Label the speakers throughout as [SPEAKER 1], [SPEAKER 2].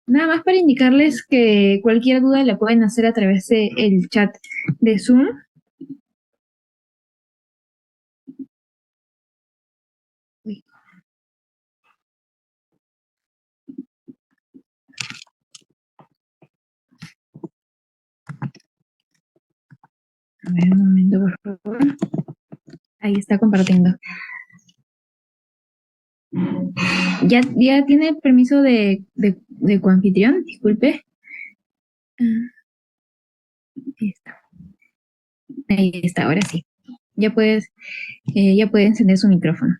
[SPEAKER 1] Nada más para indicarles que cualquier duda la pueden hacer a través del chat de Zoom. Uy, a ver, un momento, por favor. Ahí está compartiendo. ¿Ya tiene permiso de coanfitrión? Disculpe. Ahí está. Ahí está, ahora sí. Ya puede encender su micrófono.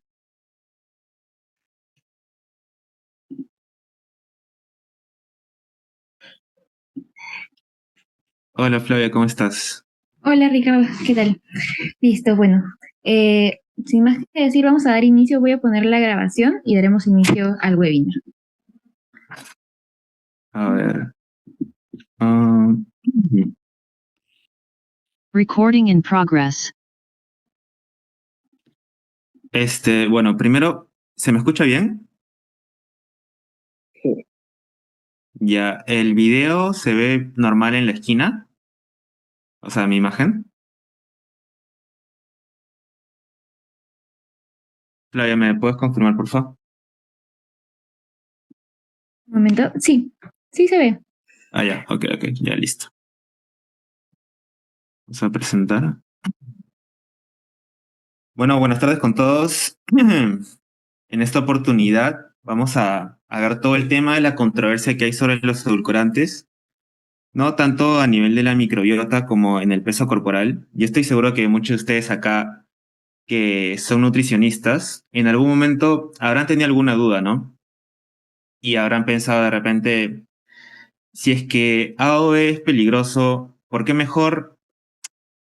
[SPEAKER 2] Hola Flavia, ¿cómo estás?
[SPEAKER 1] Hola Ricardo, ¿qué tal? Listo, bueno. Sin más que decir, vamos a dar inicio. Voy a poner la grabación y daremos inicio al webinar.
[SPEAKER 2] A ver. ah,
[SPEAKER 3] Recording in progress.
[SPEAKER 2] bueno, primero, ¿se me escucha bien?
[SPEAKER 1] Sí.
[SPEAKER 2] Ya, el video se ve normal en la esquina, o sea, mi imagen. Flavia, ¿me puedes confirmar, por favor?
[SPEAKER 1] Un momento. Sí, sí se ve.
[SPEAKER 2] Ah, ya, ok, ya listo. Vamos a presentar. Bueno, buenas tardes con todos. En esta oportunidad vamos a ver todo el tema de la controversia que hay sobre los edulcorantes, no tanto a nivel de la microbiota como en el peso corporal. Yo estoy seguro que muchos de ustedes acá que son nutricionistas, en algún momento habrán tenido alguna duda, ¿no? Y habrán pensado de repente, si es que A o B es peligroso, ¿por qué mejor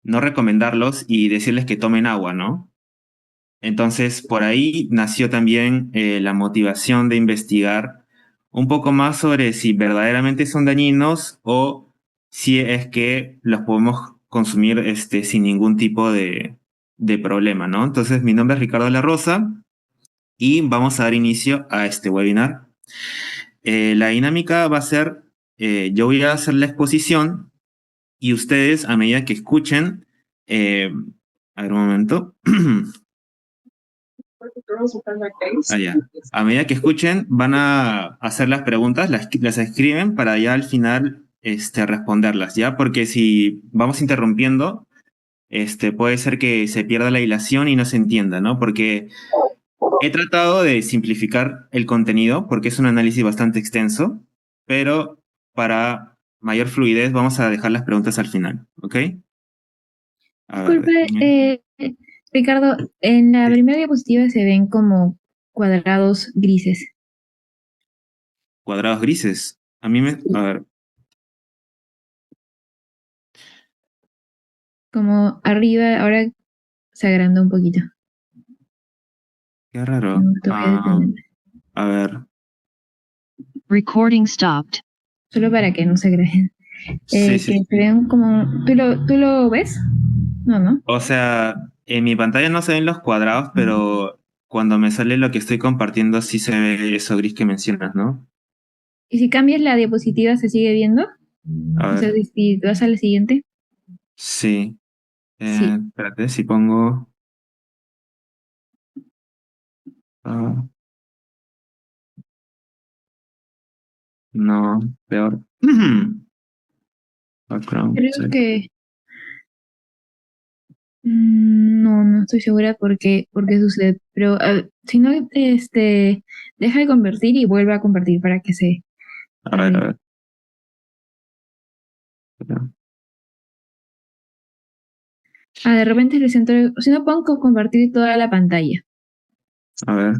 [SPEAKER 2] no recomendarlos y decirles que tomen agua, ¿no? Entonces, por ahí nació también la motivación de investigar un poco más sobre si verdaderamente son dañinos o si es que los podemos consumir sin ningún tipo de problema, ¿no? Entonces, mi nombre es Ricardo La Rosa y vamos a dar inicio a este webinar. La dinámica va a ser, yo voy a hacer la exposición y ustedes a medida que escuchen, a ver un momento. Ya. A medida que escuchen, van a hacer las preguntas, las escriben para ya al final responderlas, ¿ya? Porque si vamos interrumpiendo, puede ser que se pierda la hilación y no se entienda, ¿no? Porque he tratado de simplificar el contenido porque es un análisis bastante extenso, pero para mayor fluidez vamos a dejar las preguntas al final, ¿ok? A ver,
[SPEAKER 1] Disculpe,
[SPEAKER 2] déjenme.
[SPEAKER 1] Ricardo, en la
[SPEAKER 2] Sí.
[SPEAKER 1] primera diapositiva se ven como cuadrados grises.
[SPEAKER 2] Cuadrados grises. A mí me... A ver,
[SPEAKER 1] Como arriba, ahora se agranda un poquito.
[SPEAKER 2] qué raro.
[SPEAKER 1] Me gustaría detenerme.
[SPEAKER 2] A ver.
[SPEAKER 3] Recording stopped.
[SPEAKER 1] Solo para que no se agranden.
[SPEAKER 2] Sí,
[SPEAKER 1] Que
[SPEAKER 2] sí.
[SPEAKER 1] se vean como... tú lo ves? No, ¿no?
[SPEAKER 2] O sea, en mi pantalla no se ven los cuadrados, pero cuando me sale lo que estoy compartiendo sí se ve eso gris que mencionas, ¿no?
[SPEAKER 1] Y si cambias la diapositiva, ¿se sigue viendo?
[SPEAKER 2] A
[SPEAKER 1] O sea,
[SPEAKER 2] ver.
[SPEAKER 1] si vas a la siguiente.
[SPEAKER 2] Sí.
[SPEAKER 1] Sí.
[SPEAKER 2] Espérate, si pongo... ah, no, peor. Background,
[SPEAKER 1] Creo
[SPEAKER 2] sí.
[SPEAKER 1] que... no, no estoy segura por qué sucede. Pero si no, deja de convertir y vuelve a compartir para que se
[SPEAKER 2] A ver, a
[SPEAKER 1] arregle.
[SPEAKER 2] ver.
[SPEAKER 1] Ah, de repente le centro... Si no, pongo compartir toda la pantalla.
[SPEAKER 2] A ver.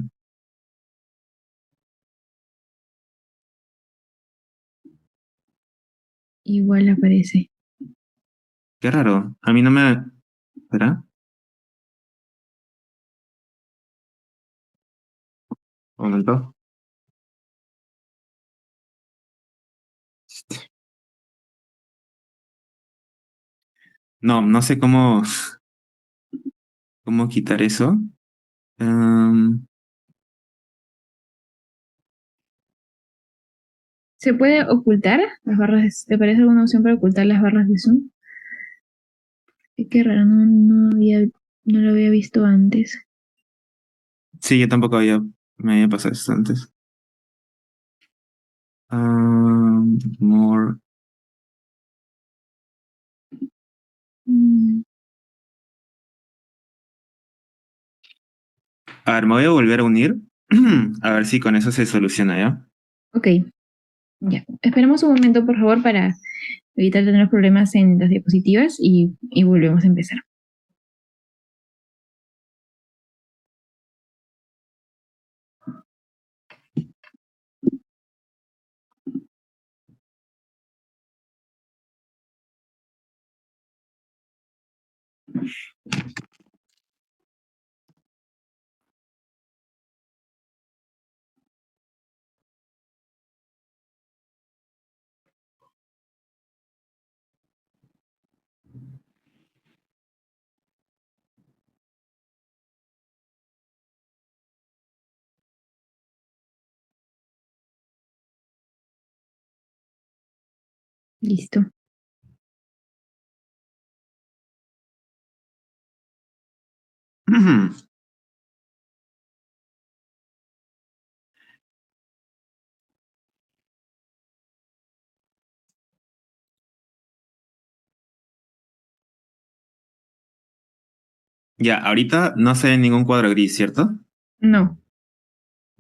[SPEAKER 1] Igual aparece.
[SPEAKER 2] Qué raro. A mí no me... Espera, un momento. No, no sé cómo, quitar eso. Em,
[SPEAKER 1] ¿Se puede ocultar las barras ¿te parece alguna opción para ocultar las barras de Zoom? Qué raro, no lo había visto antes.
[SPEAKER 2] Sí, yo tampoco me había pasado esto antes. More.
[SPEAKER 1] Mm,
[SPEAKER 2] A ver, me voy a volver a unir. A ver si con eso se soluciona, ¿ya?
[SPEAKER 1] ok, ya. Esperemos un momento, por favor, para evitar tener problemas en las diapositivas y volvemos a empezar. Listo.
[SPEAKER 2] Ya, ahorita no se ve ningún cuadro gris, ¿cierto?
[SPEAKER 1] No.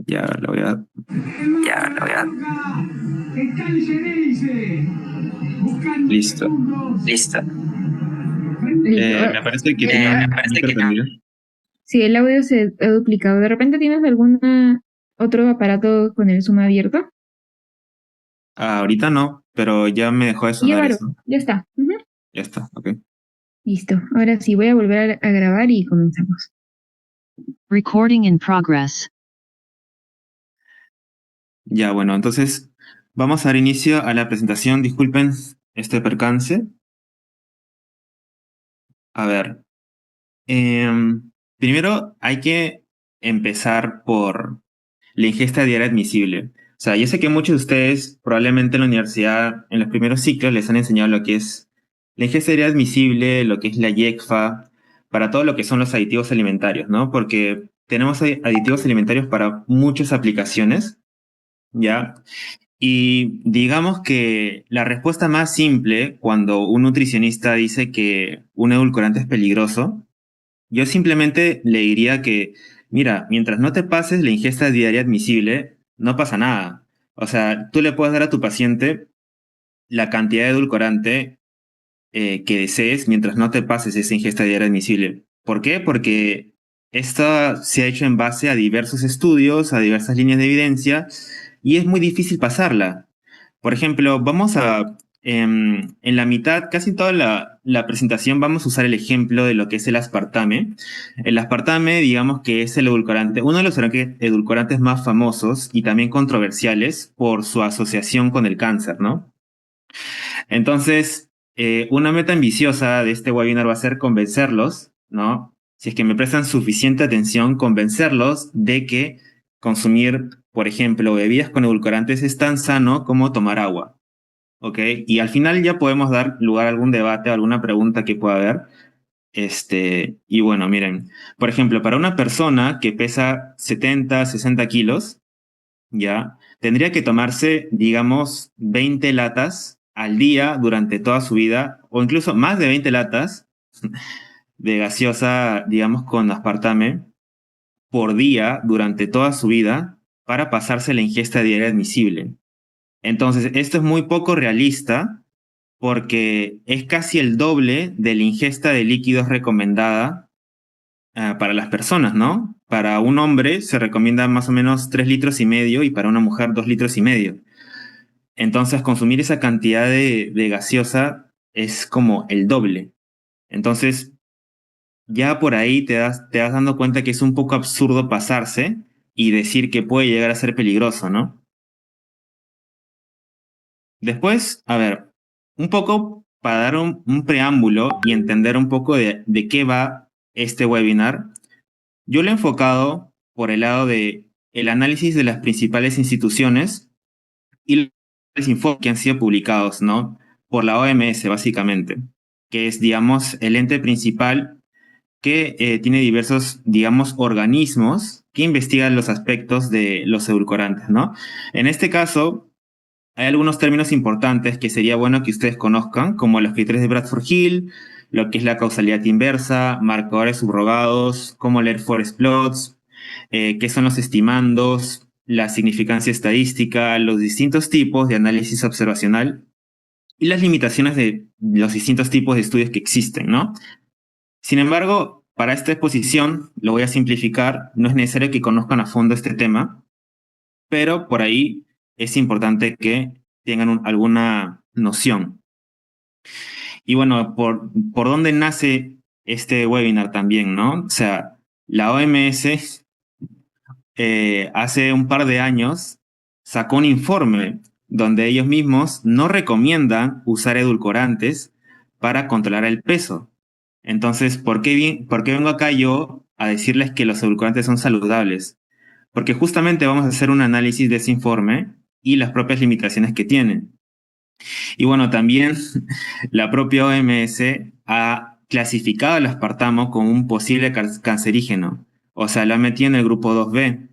[SPEAKER 2] Ya, lo voy a... Listo.
[SPEAKER 1] Listo.
[SPEAKER 2] Me parece que tiene un micro prendido.
[SPEAKER 1] Si el audio se ha duplicado, ¿de repente tienes algún otro aparato con el Zoom abierto?
[SPEAKER 2] Ahorita no, pero ya me dejó de
[SPEAKER 1] Ya,
[SPEAKER 2] sonar
[SPEAKER 1] claro,
[SPEAKER 2] eso.
[SPEAKER 1] ya está. Ujú.
[SPEAKER 2] Ya está, ok.
[SPEAKER 1] Listo. Ahora sí, voy a volver a grabar y comenzamos.
[SPEAKER 3] Recording in progress.
[SPEAKER 2] Ya, bueno, entonces vamos a dar inicio a la presentación. Disculpen este percance. A ver, primero hay que empezar por la ingesta diaria admisible. O sea, yo sé que muchos de ustedes probablemente en la universidad, en los primeros ciclos, les han enseñado lo que es la ingesta diaria admisible, lo que es la IECFA, para todo lo que son los aditivos alimentarios, ¿no? Porque tenemos aditivos alimentarios para muchas aplicaciones, ¿ya? Y digamos que la respuesta más simple cuando un nutricionista dice que un edulcorante es peligroso, yo simplemente le diría que, mira, mientras no te pases la ingesta diaria admisible, no pasa nada. O sea, tú le puedes dar a tu paciente la cantidad de edulcorante que desees mientras no te pases esa ingesta diaria admisible. ¿Por qué? Porque esto se ha hecho en base a diversos estudios, a diversas líneas de evidencia, y es muy difícil pasarla. Por ejemplo, en la mitad, casi toda la presentación, vamos a usar el ejemplo de lo que es el aspartame. El aspartame, digamos que es el edulcorante, uno de los edulcorantes más famosos y también controversiales por su asociación con el cáncer, ¿no? Entonces, una meta ambiciosa de este webinar va a ser convencerlos, ¿no? Si es que me prestan suficiente atención, convencerlos de que consumir, por ejemplo, bebidas con edulcorantes es tan sano como tomar agua, ¿ok? Y al final ya podemos dar lugar a algún debate, a alguna pregunta que pueda haber. Y bueno, miren, por ejemplo, para una persona que pesa 70, 60 kilos, ¿ya? Tendría que tomarse, digamos, 20 latas al día durante toda su vida, o incluso más de 20 latas de gaseosa, digamos, con aspartame por día durante toda su vida para pasarse la ingesta diaria admisible. Entonces, esto es muy poco realista porque es casi el doble de la ingesta de líquidos recomendada para las personas, ¿no? Para un hombre se recomienda más o menos 3,5 litros y para una mujer 2,5 litros. Entonces, consumir esa cantidad de gaseosa es como el doble. Entonces, ya por ahí te das dando cuenta que es un poco absurdo pasarse y decir que puede llegar a ser peligroso, ¿no? Después, a ver, un poco para dar un preámbulo y entender un poco de qué va este webinar, yo lo he enfocado por el lado de el análisis de las principales instituciones y informes que han sido publicados, ¿no? Por la OMS, básicamente, que es, digamos, el ente principal que tiene diversos, digamos, organismos que investigan los aspectos de los edulcorantes, ¿no? En este caso, hay algunos términos importantes que sería bueno que ustedes conozcan, como los criterios de Bradford-Hill, lo que es la causalidad inversa, marcadores subrogados, cómo leer forest plots, qué son los estimandos, la significancia estadística, los distintos tipos de análisis observacional y las limitaciones de los distintos tipos de estudios que existen, ¿no? Sin embargo, para esta exposición lo voy a simplificar, no es necesario que conozcan a fondo este tema, pero por ahí es importante que tengan alguna noción. Y bueno, por dónde nace este webinar también, ¿no? O sea, la OMS hace un par de años sacó un informe donde ellos mismos no recomiendan usar edulcorantes para controlar el peso. Entonces, ¿por qué vengo acá yo a decirles que los edulcorantes son saludables? Porque justamente vamos a hacer un análisis de ese informe y las propias limitaciones que tienen. Y bueno, también la propia OMS ha clasificado el aspartamo como un posible cancerígeno. O sea, lo ha metido en el grupo 2B.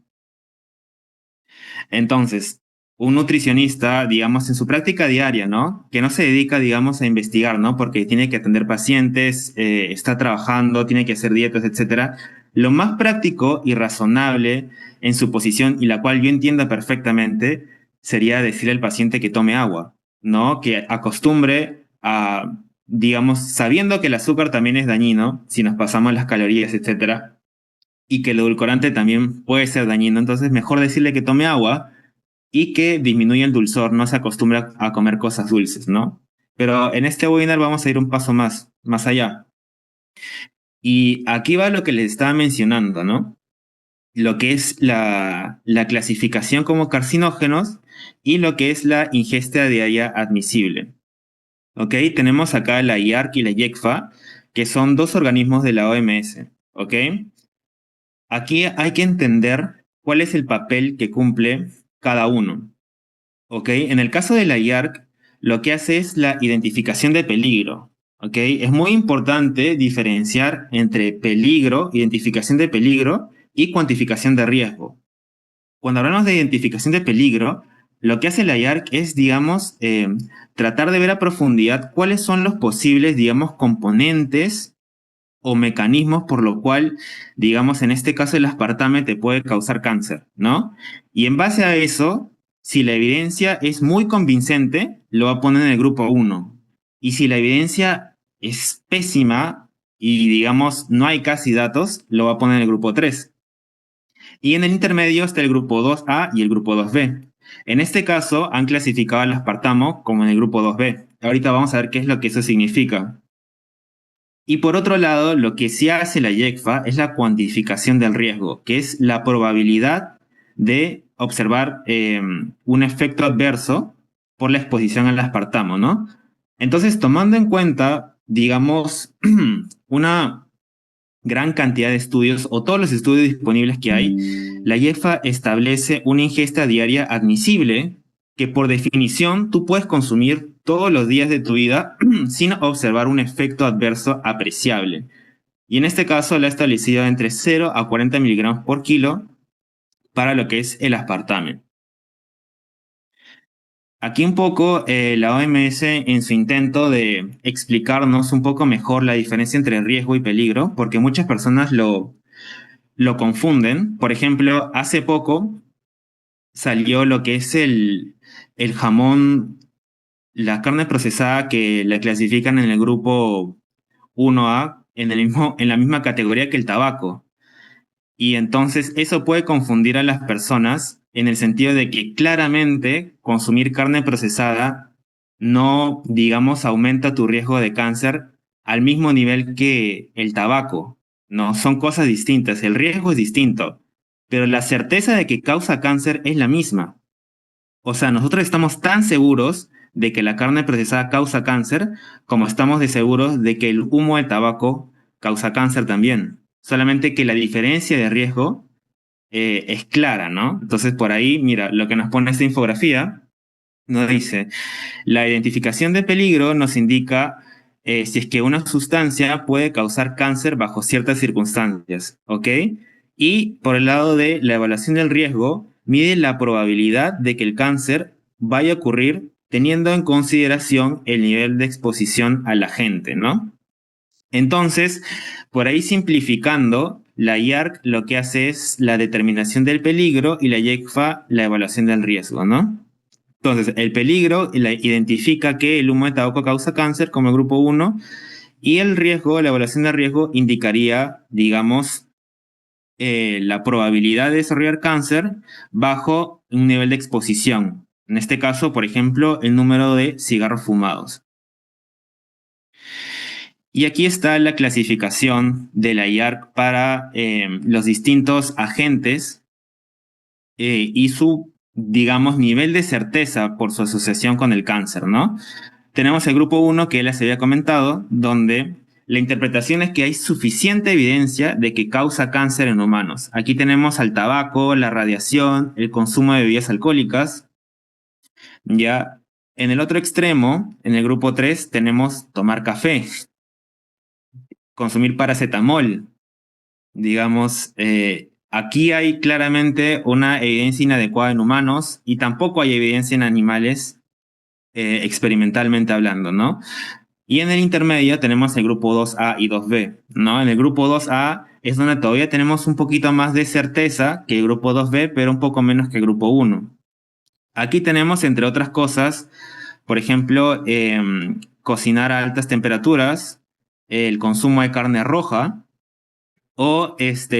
[SPEAKER 2] Entonces, un nutricionista, digamos, en su práctica diaria, ¿no? Que no se dedica, digamos, a investigar, ¿no? Porque tiene que atender pacientes, está trabajando, tiene que hacer dietas, etcétera. Lo más práctico y razonable en su posición, y la cual yo entienda perfectamente, sería decirle al paciente que tome agua, ¿no? Que acostumbre a, digamos, sabiendo que el azúcar también es dañino, si nos pasamos las calorías, etcétera, y que el edulcorante también puede ser dañino, entonces mejor decirle que tome agua y que disminuya el dulzor, no se acostumbra a comer cosas dulces, ¿no? Pero en este webinar vamos a ir un paso más allá. Y aquí va lo que les estaba mencionando, ¿no? Lo que es la clasificación como carcinógenos y lo que es la ingesta diaria admisible. ¿Ok? Tenemos acá la IARC y la IECFA, que son dos organismos de la OMS. ¿Ok? Aquí hay que entender cuál es el papel que cumple cada uno. ¿Ok? En el caso de la IARC, lo que hace es la identificación de peligro. ¿Ok? Es muy importante diferenciar entre peligro, identificación de peligro y cuantificación de riesgo. Cuando hablamos de identificación de peligro, lo que hace la IARC es, digamos, tratar de ver a profundidad cuáles son los posibles, digamos, componentes o mecanismos por lo cual, digamos, en este caso el aspartame te puede causar cáncer, ¿no? Y en base a eso, si la evidencia es muy convincente, lo va a poner en el grupo 1. Y si la evidencia es pésima y, digamos, no hay casi datos, lo va a poner en el grupo 3. Y en el intermedio está el grupo 2A y el grupo 2B. En este caso, han clasificado al aspartamo como en el grupo 2B. Ahorita vamos a ver qué es lo que eso significa. Y por otro lado, lo que sí hace la IECFA es la cuantificación del riesgo, que es la probabilidad de observar un efecto adverso por la exposición al aspartamo, ¿no? Entonces, tomando en cuenta, digamos, una gran cantidad de estudios o todos los estudios disponibles que hay, la IECFA establece una ingesta diaria admisible que por definición tú puedes consumir todos los días de tu vida sin observar un efecto adverso apreciable. Y en este caso la ha establecido entre 0 a 40 miligramos por kilo para lo que es el aspartame. Aquí un poco la OMS en su intento de explicarnos un poco mejor la diferencia entre riesgo y peligro, porque muchas personas lo confunden. Por ejemplo, hace poco salió lo que es el jamón, la carne procesada que la clasifican en el grupo 1A, en la misma categoría que el tabaco. Y entonces eso puede confundir a las personas en el sentido de que claramente consumir carne procesada no, digamos, aumenta tu riesgo de cáncer al mismo nivel que el tabaco. No, son cosas distintas. El riesgo es distinto, pero la certeza de que causa cáncer es la misma. O sea, nosotros estamos tan seguros de que la carne procesada causa cáncer como estamos de seguros de que el humo de tabaco causa cáncer también. Solamente que la diferencia de riesgo es clara, ¿no? Entonces, por ahí, mira, lo que nos pone esta infografía Nos dice, la identificación de peligro nos indica si es que una sustancia puede causar cáncer bajo ciertas circunstancias, ¿ok? Y por el lado de la evaluación del riesgo, mide la probabilidad de que el cáncer vaya a ocurrir teniendo en consideración el nivel de exposición al agente, ¿no? Entonces, por ahí simplificando, la IARC lo que hace es la determinación del peligro y la IECFA la evaluación del riesgo, ¿no? Entonces, el peligro identifica que el humo de tabaco causa cáncer como el grupo 1 y el riesgo, la evaluación de riesgo indicaría, digamos, la probabilidad de desarrollar cáncer bajo un nivel de exposición. En este caso, por ejemplo, el número de cigarros fumados. Y aquí está la clasificación de la IARC para los distintos agentes y su, digamos, nivel de certeza por su asociación con el cáncer, ¿no? Tenemos el grupo 1 que les había comentado, donde la interpretación es que hay suficiente evidencia de que causa cáncer en humanos. Aquí tenemos al tabaco, la radiación, el consumo de bebidas alcohólicas. Ya en el otro extremo, en el grupo 3, tenemos tomar café, consumir paracetamol. Digamos, aquí hay claramente una evidencia inadecuada en humanos y tampoco hay evidencia en animales experimentalmente hablando, ¿no? Y en el intermedio tenemos el grupo 2A y 2B, ¿no? En el grupo 2A es donde todavía tenemos un poquito más de certeza que el grupo 2B, pero un poco menos que el grupo 1. Aquí tenemos, entre otras cosas, por ejemplo, cocinar a altas temperaturas, el consumo de carne roja o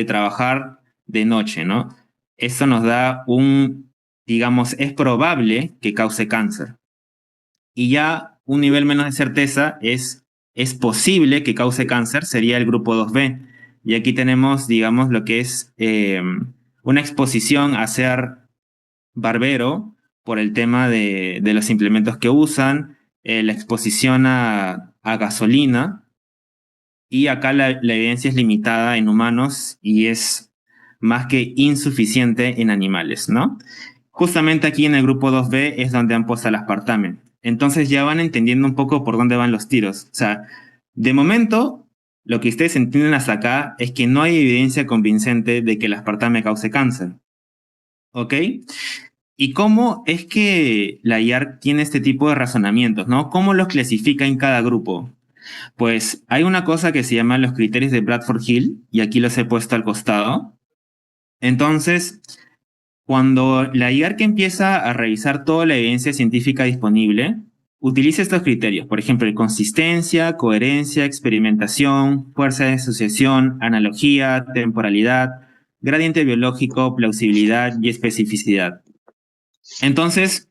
[SPEAKER 2] trabajar de noche, ¿no? Esto nos da digamos, es probable que cause cáncer. Y ya un nivel menos de certeza es posible que cause cáncer, sería el grupo 2B. Y aquí tenemos, digamos, lo que es una exposición a ser barbero por el tema de los implementos que usan, la exposición a gasolina, y acá la evidencia es limitada en humanos y es más que insuficiente en animales, ¿no? Justamente aquí en el grupo 2B es donde han puesto el aspartame. Entonces ya van entendiendo un poco por dónde van los tiros. O sea, de momento, lo que ustedes entienden hasta acá es que no hay evidencia convincente de que el aspartame cause cáncer. ¿Ok? ¿Y cómo es que la IARC tiene este tipo de razonamientos, ¿no? ¿Cómo los clasifica en cada grupo? Pues hay una cosa que se llama los criterios de Bradford Hill, y aquí los he puesto al costado. Entonces, cuando la IARC empieza a revisar toda la evidencia científica disponible, utiliza estos criterios, por ejemplo, consistencia, coherencia, experimentación, fuerza de asociación, analogía, temporalidad, gradiente biológico, plausibilidad y especificidad. Entonces,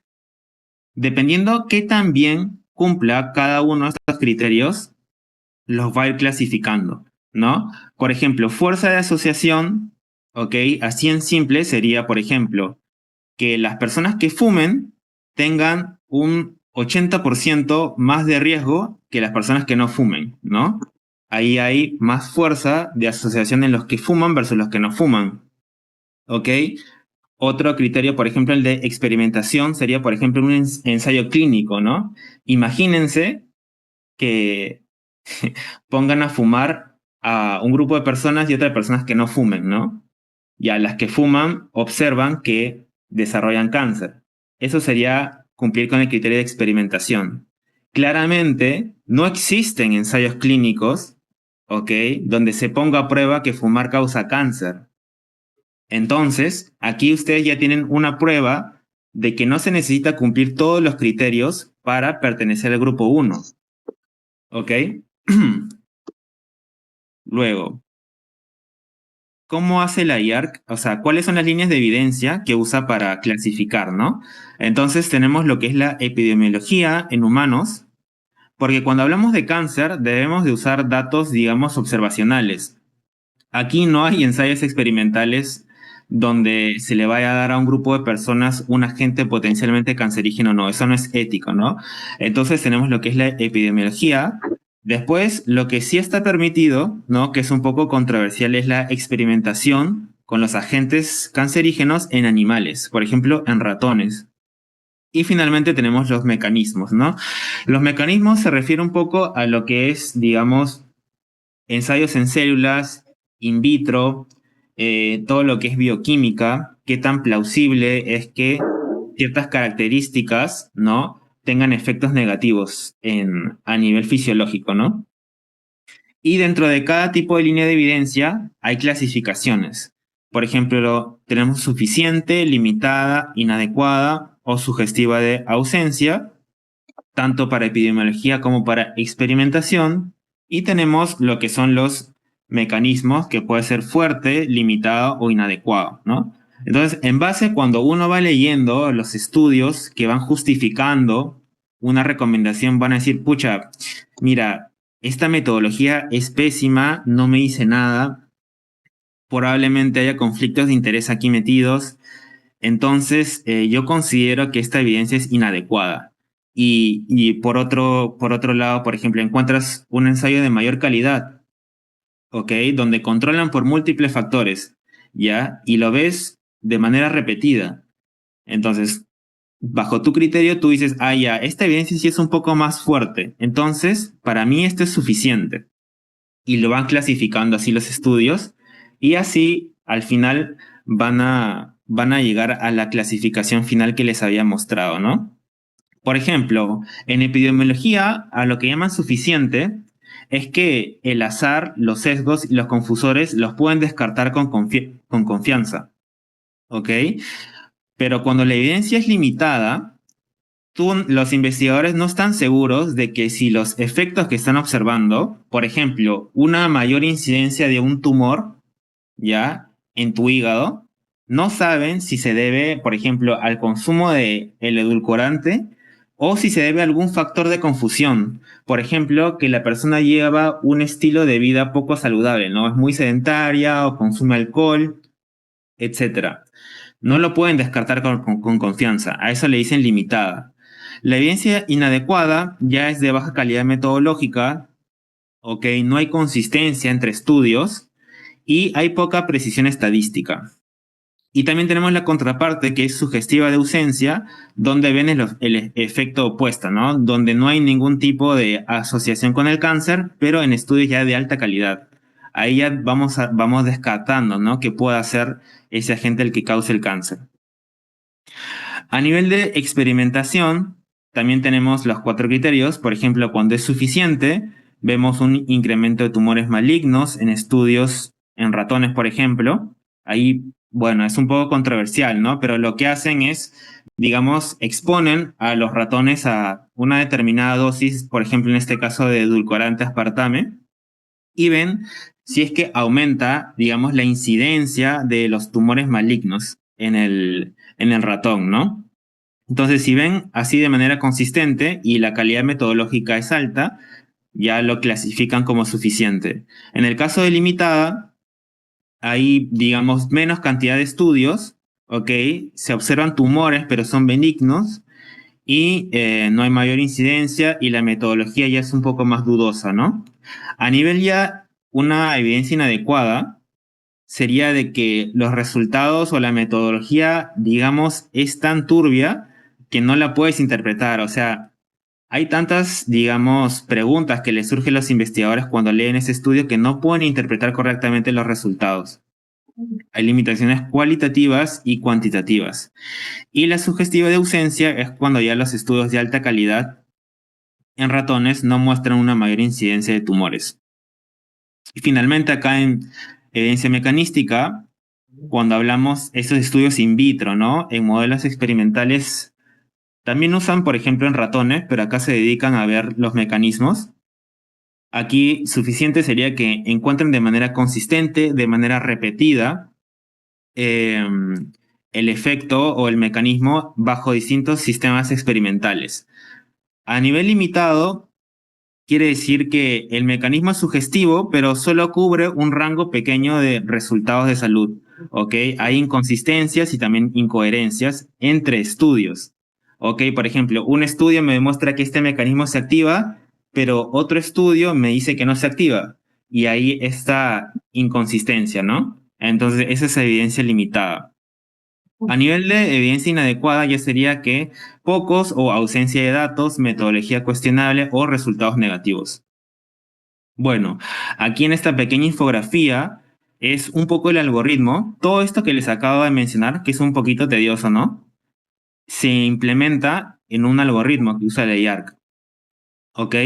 [SPEAKER 2] dependiendo qué tan bien cumpla cada uno de estos criterios, los va a ir clasificando, ¿no? Por ejemplo, fuerza de asociación, ¿ok? Así en simple sería, por ejemplo, que las personas que fumen tengan un 80% más de riesgo que las personas que no fumen, ¿no? Ahí hay más fuerza de asociación en los que fuman versus los que no fuman, ¿ok? Otro criterio, por ejemplo, el de experimentación sería, por ejemplo, un ensayo clínico, ¿no? Imagínense que pongan a fumar a un grupo de personas y otras personas que no fumen, ¿no? Y a las que fuman observan que desarrollan cáncer. Eso sería cumplir con el criterio de experimentación. Claramente, no existen ensayos clínicos, ¿ok? Donde se ponga a prueba que fumar causa cáncer. Entonces, aquí ustedes ya tienen una prueba de que no se necesita cumplir todos los criterios para pertenecer al grupo 1. ¿Ok? Luego, ¿cómo hace la IARC? O sea, ¿cuáles son las líneas de evidencia que usa para clasificar, ¿no? Entonces tenemos lo que es la epidemiología en humanos, porque cuando hablamos de cáncer debemos de usar datos, digamos, observacionales. Aquí no hay ensayos experimentales donde se le vaya a dar a un grupo de personas un agente potencialmente cancerígeno, no, eso no es ético, ¿no? Entonces tenemos lo que es la epidemiología. Después, lo que sí está permitido, ¿no? Que es un poco controversial, es la experimentación con los agentes cancerígenos en animales, por ejemplo, en ratones. Y finalmente tenemos los mecanismos, ¿no? Los mecanismos se refieren un poco a lo que es, digamos, ensayos en células, in vitro, todo lo que es bioquímica, qué tan plausible es que ciertas características, ¿no? Tengan efectos negativos a nivel fisiológico, ¿no? Y dentro de cada tipo de línea de evidencia hay clasificaciones. Por ejemplo, tenemos suficiente, limitada, inadecuada o sugestiva de ausencia, tanto para epidemiología como para experimentación. Y tenemos lo que son los mecanismos, que puede ser fuerte, limitado o inadecuado, ¿no? Entonces, en base, cuando uno va leyendo los estudios que van justificando una recomendación, van a decir, pucha, mira, esta metodología es pésima, no me dice nada, probablemente haya conflictos de interés aquí metidos, entonces yo considero que esta evidencia es inadecuada. Y por otro lado, por ejemplo, encuentras un ensayo de mayor calidad, ¿ok? Donde controlan por múltiples factores, ¿ya? Y lo ves de manera repetida. Entonces, bajo tu criterio, tú dices, ah, ya, esta evidencia sí es un poco más fuerte. Entonces, para mí esto es suficiente. Y lo van clasificando así los estudios. Y así, al final, van a llegar a la clasificación final que les había mostrado, ¿no? Por ejemplo, en epidemiología, a lo que llaman suficiente es que el azar, los sesgos y los confusores los pueden descartar con confianza, ¿ok? Pero cuando la evidencia es limitada, los investigadores no están seguros de que si los efectos que están observando, por ejemplo, una mayor incidencia de un tumor, ¿ya? En tu hígado, no saben si se debe, por ejemplo, al consumo de el edulcorante o si se debe a algún factor de confusión. Por ejemplo, que la persona lleva un estilo de vida poco saludable, ¿no? Es muy sedentaria o consume alcohol, etcétera. No lo pueden descartar con confianza. A eso le dicen limitada. La evidencia inadecuada ya es de baja calidad metodológica, ¿ok? No hay consistencia entre estudios y hay poca precisión estadística. Y también tenemos la contraparte, que es sugestiva de ausencia, donde ven el efecto opuesto, ¿no? Donde no hay ningún tipo de asociación con el cáncer, pero en estudios ya de alta calidad. Ahí ya vamos descartando, ¿no? Que pueda ser ese agente el que cause el cáncer. A nivel de experimentación, también tenemos los 4 criterios. Por ejemplo, cuando es suficiente, vemos un incremento de tumores malignos en estudios en ratones, por ejemplo. Ahí, bueno, es un poco controversial, ¿no? Pero lo que hacen es, digamos, exponen a los ratones a una determinada dosis, por ejemplo, en este caso de edulcorante aspartame, y ven si es que aumenta, digamos, la incidencia de los tumores malignos en el ratón, ¿no? Entonces, si ven así de manera consistente y la calidad metodológica es alta, ya lo clasifican como suficiente. En el caso de limitada, hay, digamos, menos cantidad de estudios, ¿ok? Se observan tumores, pero son benignos y no hay mayor incidencia y la metodología ya es un poco más dudosa, ¿no? A nivel ya, una evidencia inadecuada sería de que los resultados o la metodología, digamos, es tan turbia que no la puedes interpretar. O sea, hay tantas, digamos, preguntas que les surgen a los investigadores cuando leen ese estudio que no pueden interpretar correctamente los resultados. Hay limitaciones cualitativas y cuantitativas. Y la sugestiva de ausencia es cuando ya los estudios de alta calidad en ratones no muestran una mayor incidencia de tumores. Y finalmente, acá en evidencia mecanística, cuando hablamos esos estudios in vitro, ¿no? En modelos experimentales también usan, por ejemplo, en ratones, pero acá se dedican a ver los mecanismos. Aquí suficiente sería que encuentren de manera consistente, de manera repetida, eh, el efecto o el mecanismo bajo distintos sistemas experimentales. A nivel limitado, quiere decir que el mecanismo es sugestivo, pero solo cubre un rango pequeño de resultados de salud. ¿Ok? Hay inconsistencias y también incoherencias entre estudios. ¿Ok? Por ejemplo, un estudio me demuestra que este mecanismo se activa, pero otro estudio me dice que no se activa. Y ahí está inconsistencia, ¿no? Entonces, esa es evidencia limitada. A nivel de evidencia inadecuada ya sería que pocos o ausencia de datos, metodología cuestionable o resultados negativos. Bueno, aquí en esta pequeña infografía es un poco el algoritmo. Todo esto que les acabo de mencionar, que es un poquito tedioso, ¿no? Se implementa en un algoritmo que usa la IARC. ¿Ok?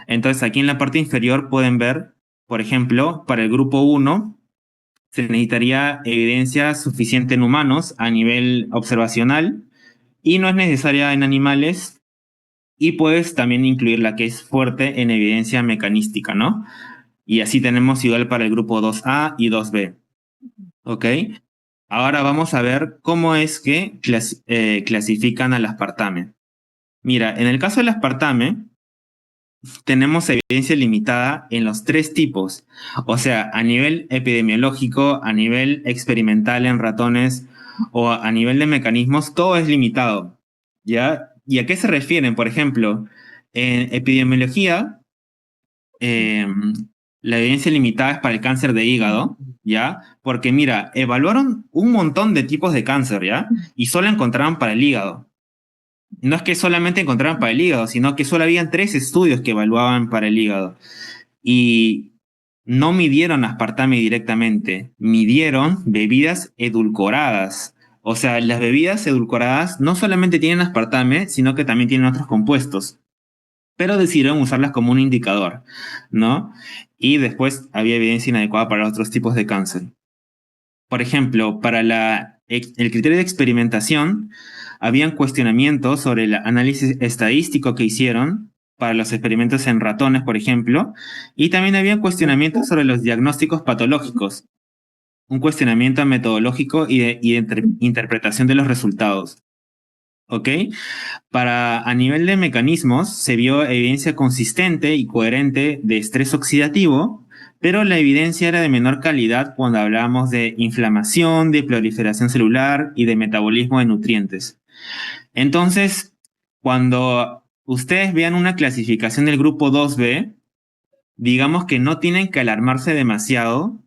[SPEAKER 2] Entonces aquí en la parte inferior pueden ver, por ejemplo, para el grupo 1 se necesitaría evidencia suficiente en humanos a nivel observacional y no es necesaria en animales, y puedes también incluir la que es fuerte en evidencia mecanística, ¿no? Y así tenemos igual para el grupo 2A y 2B. ¿Ok? Ahora vamos a ver cómo es que clasifican al aspartame. Mira, en el caso del aspartame, tenemos evidencia limitada en los tres tipos. O sea, a nivel epidemiológico, a nivel experimental en ratones o a nivel de mecanismos, todo es limitado. ¿Ya? ¿Y a qué se refieren? Por ejemplo, en epidemiología, eh, la evidencia limitada es para el cáncer de hígado, ¿ya? Porque mira, evaluaron un montón de tipos de cáncer, ¿ya? Y solo encontraron para el hígado. No es que solamente encontraran para el hígado, sino que solo habían 3 estudios que evaluaban para el hígado. Y no midieron aspartame directamente, midieron bebidas edulcoradas. O sea, las bebidas edulcoradas no solamente tienen aspartame, sino que también tienen otros compuestos. Pero decidieron usarlas como un indicador, ¿no? Y después había evidencia inadecuada para otros tipos de cáncer. Por ejemplo, para el criterio de experimentación, habían cuestionamientos sobre el análisis estadístico que hicieron para los experimentos en ratones, por ejemplo, y también había cuestionamientos sobre los diagnósticos patológicos, un cuestionamiento metodológico y de interpretación de los resultados. ¿Ok? A nivel de mecanismos, se vio evidencia consistente y coherente de estrés oxidativo, pero la evidencia era de menor calidad cuando hablábamos de inflamación, de proliferación celular y de metabolismo de nutrientes. Entonces, cuando ustedes vean una clasificación del grupo 2B, digamos que no tienen que alarmarse demasiado,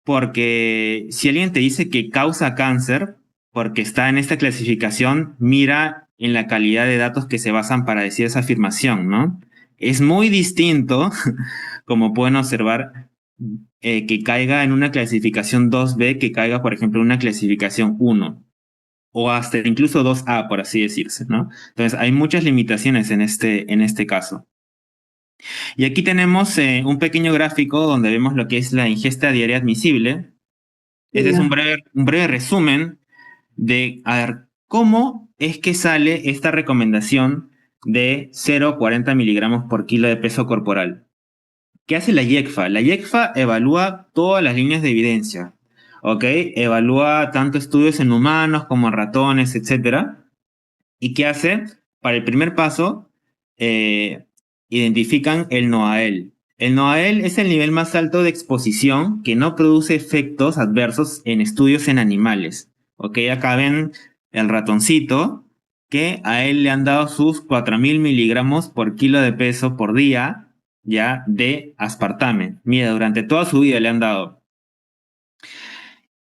[SPEAKER 2] porque si alguien te dice que causa cáncer, porque está en esta clasificación, mira en la calidad de datos que se basan para decir esa afirmación, ¿no? Es muy distinto, como pueden observar, que caiga en una clasificación 2B que caiga, por ejemplo, en una clasificación 1 o hasta incluso 2A, por así decirse, ¿no? Entonces, hay muchas limitaciones en este caso. Y aquí tenemos un pequeño gráfico donde vemos lo que es la ingesta diaria admisible. Este es un breve resumen de, a ver, cómo es que sale esta recomendación de 0,40 miligramos por kilo de peso corporal. ¿Qué hace la IECFA? La IECFA evalúa todas las líneas de evidencia, ¿ok? Evalúa tanto estudios en humanos como en ratones, etcétera. ¿Y qué hace? Para el primer paso, eh, identifican el NOAEL. El NOAEL es el nivel más alto de exposición que no produce efectos adversos en estudios en animales. Ok, acá ven el ratoncito que a él le han dado sus 4.000 miligramos por kilo de peso por día ya de aspartame. Mira, durante toda su vida le han dado.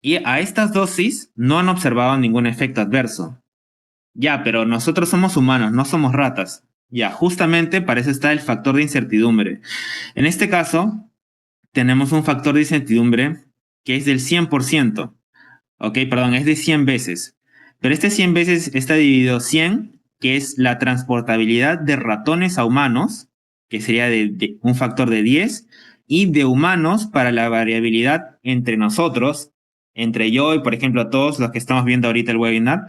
[SPEAKER 2] Y a estas dosis no han observado ningún efecto adverso. Ya, pero nosotros somos humanos, no somos ratas. Ya, justamente para eso está el factor de incertidumbre. En este caso, tenemos un factor de incertidumbre que es del 100%. Ok, perdón, es de 100 veces. Pero este 100 veces está dividido 100, que es la transportabilidad de ratones a humanos, que sería de un factor de 10, y de humanos para la variabilidad entre nosotros, entre yo y, por ejemplo, todos los que estamos viendo ahorita el webinar,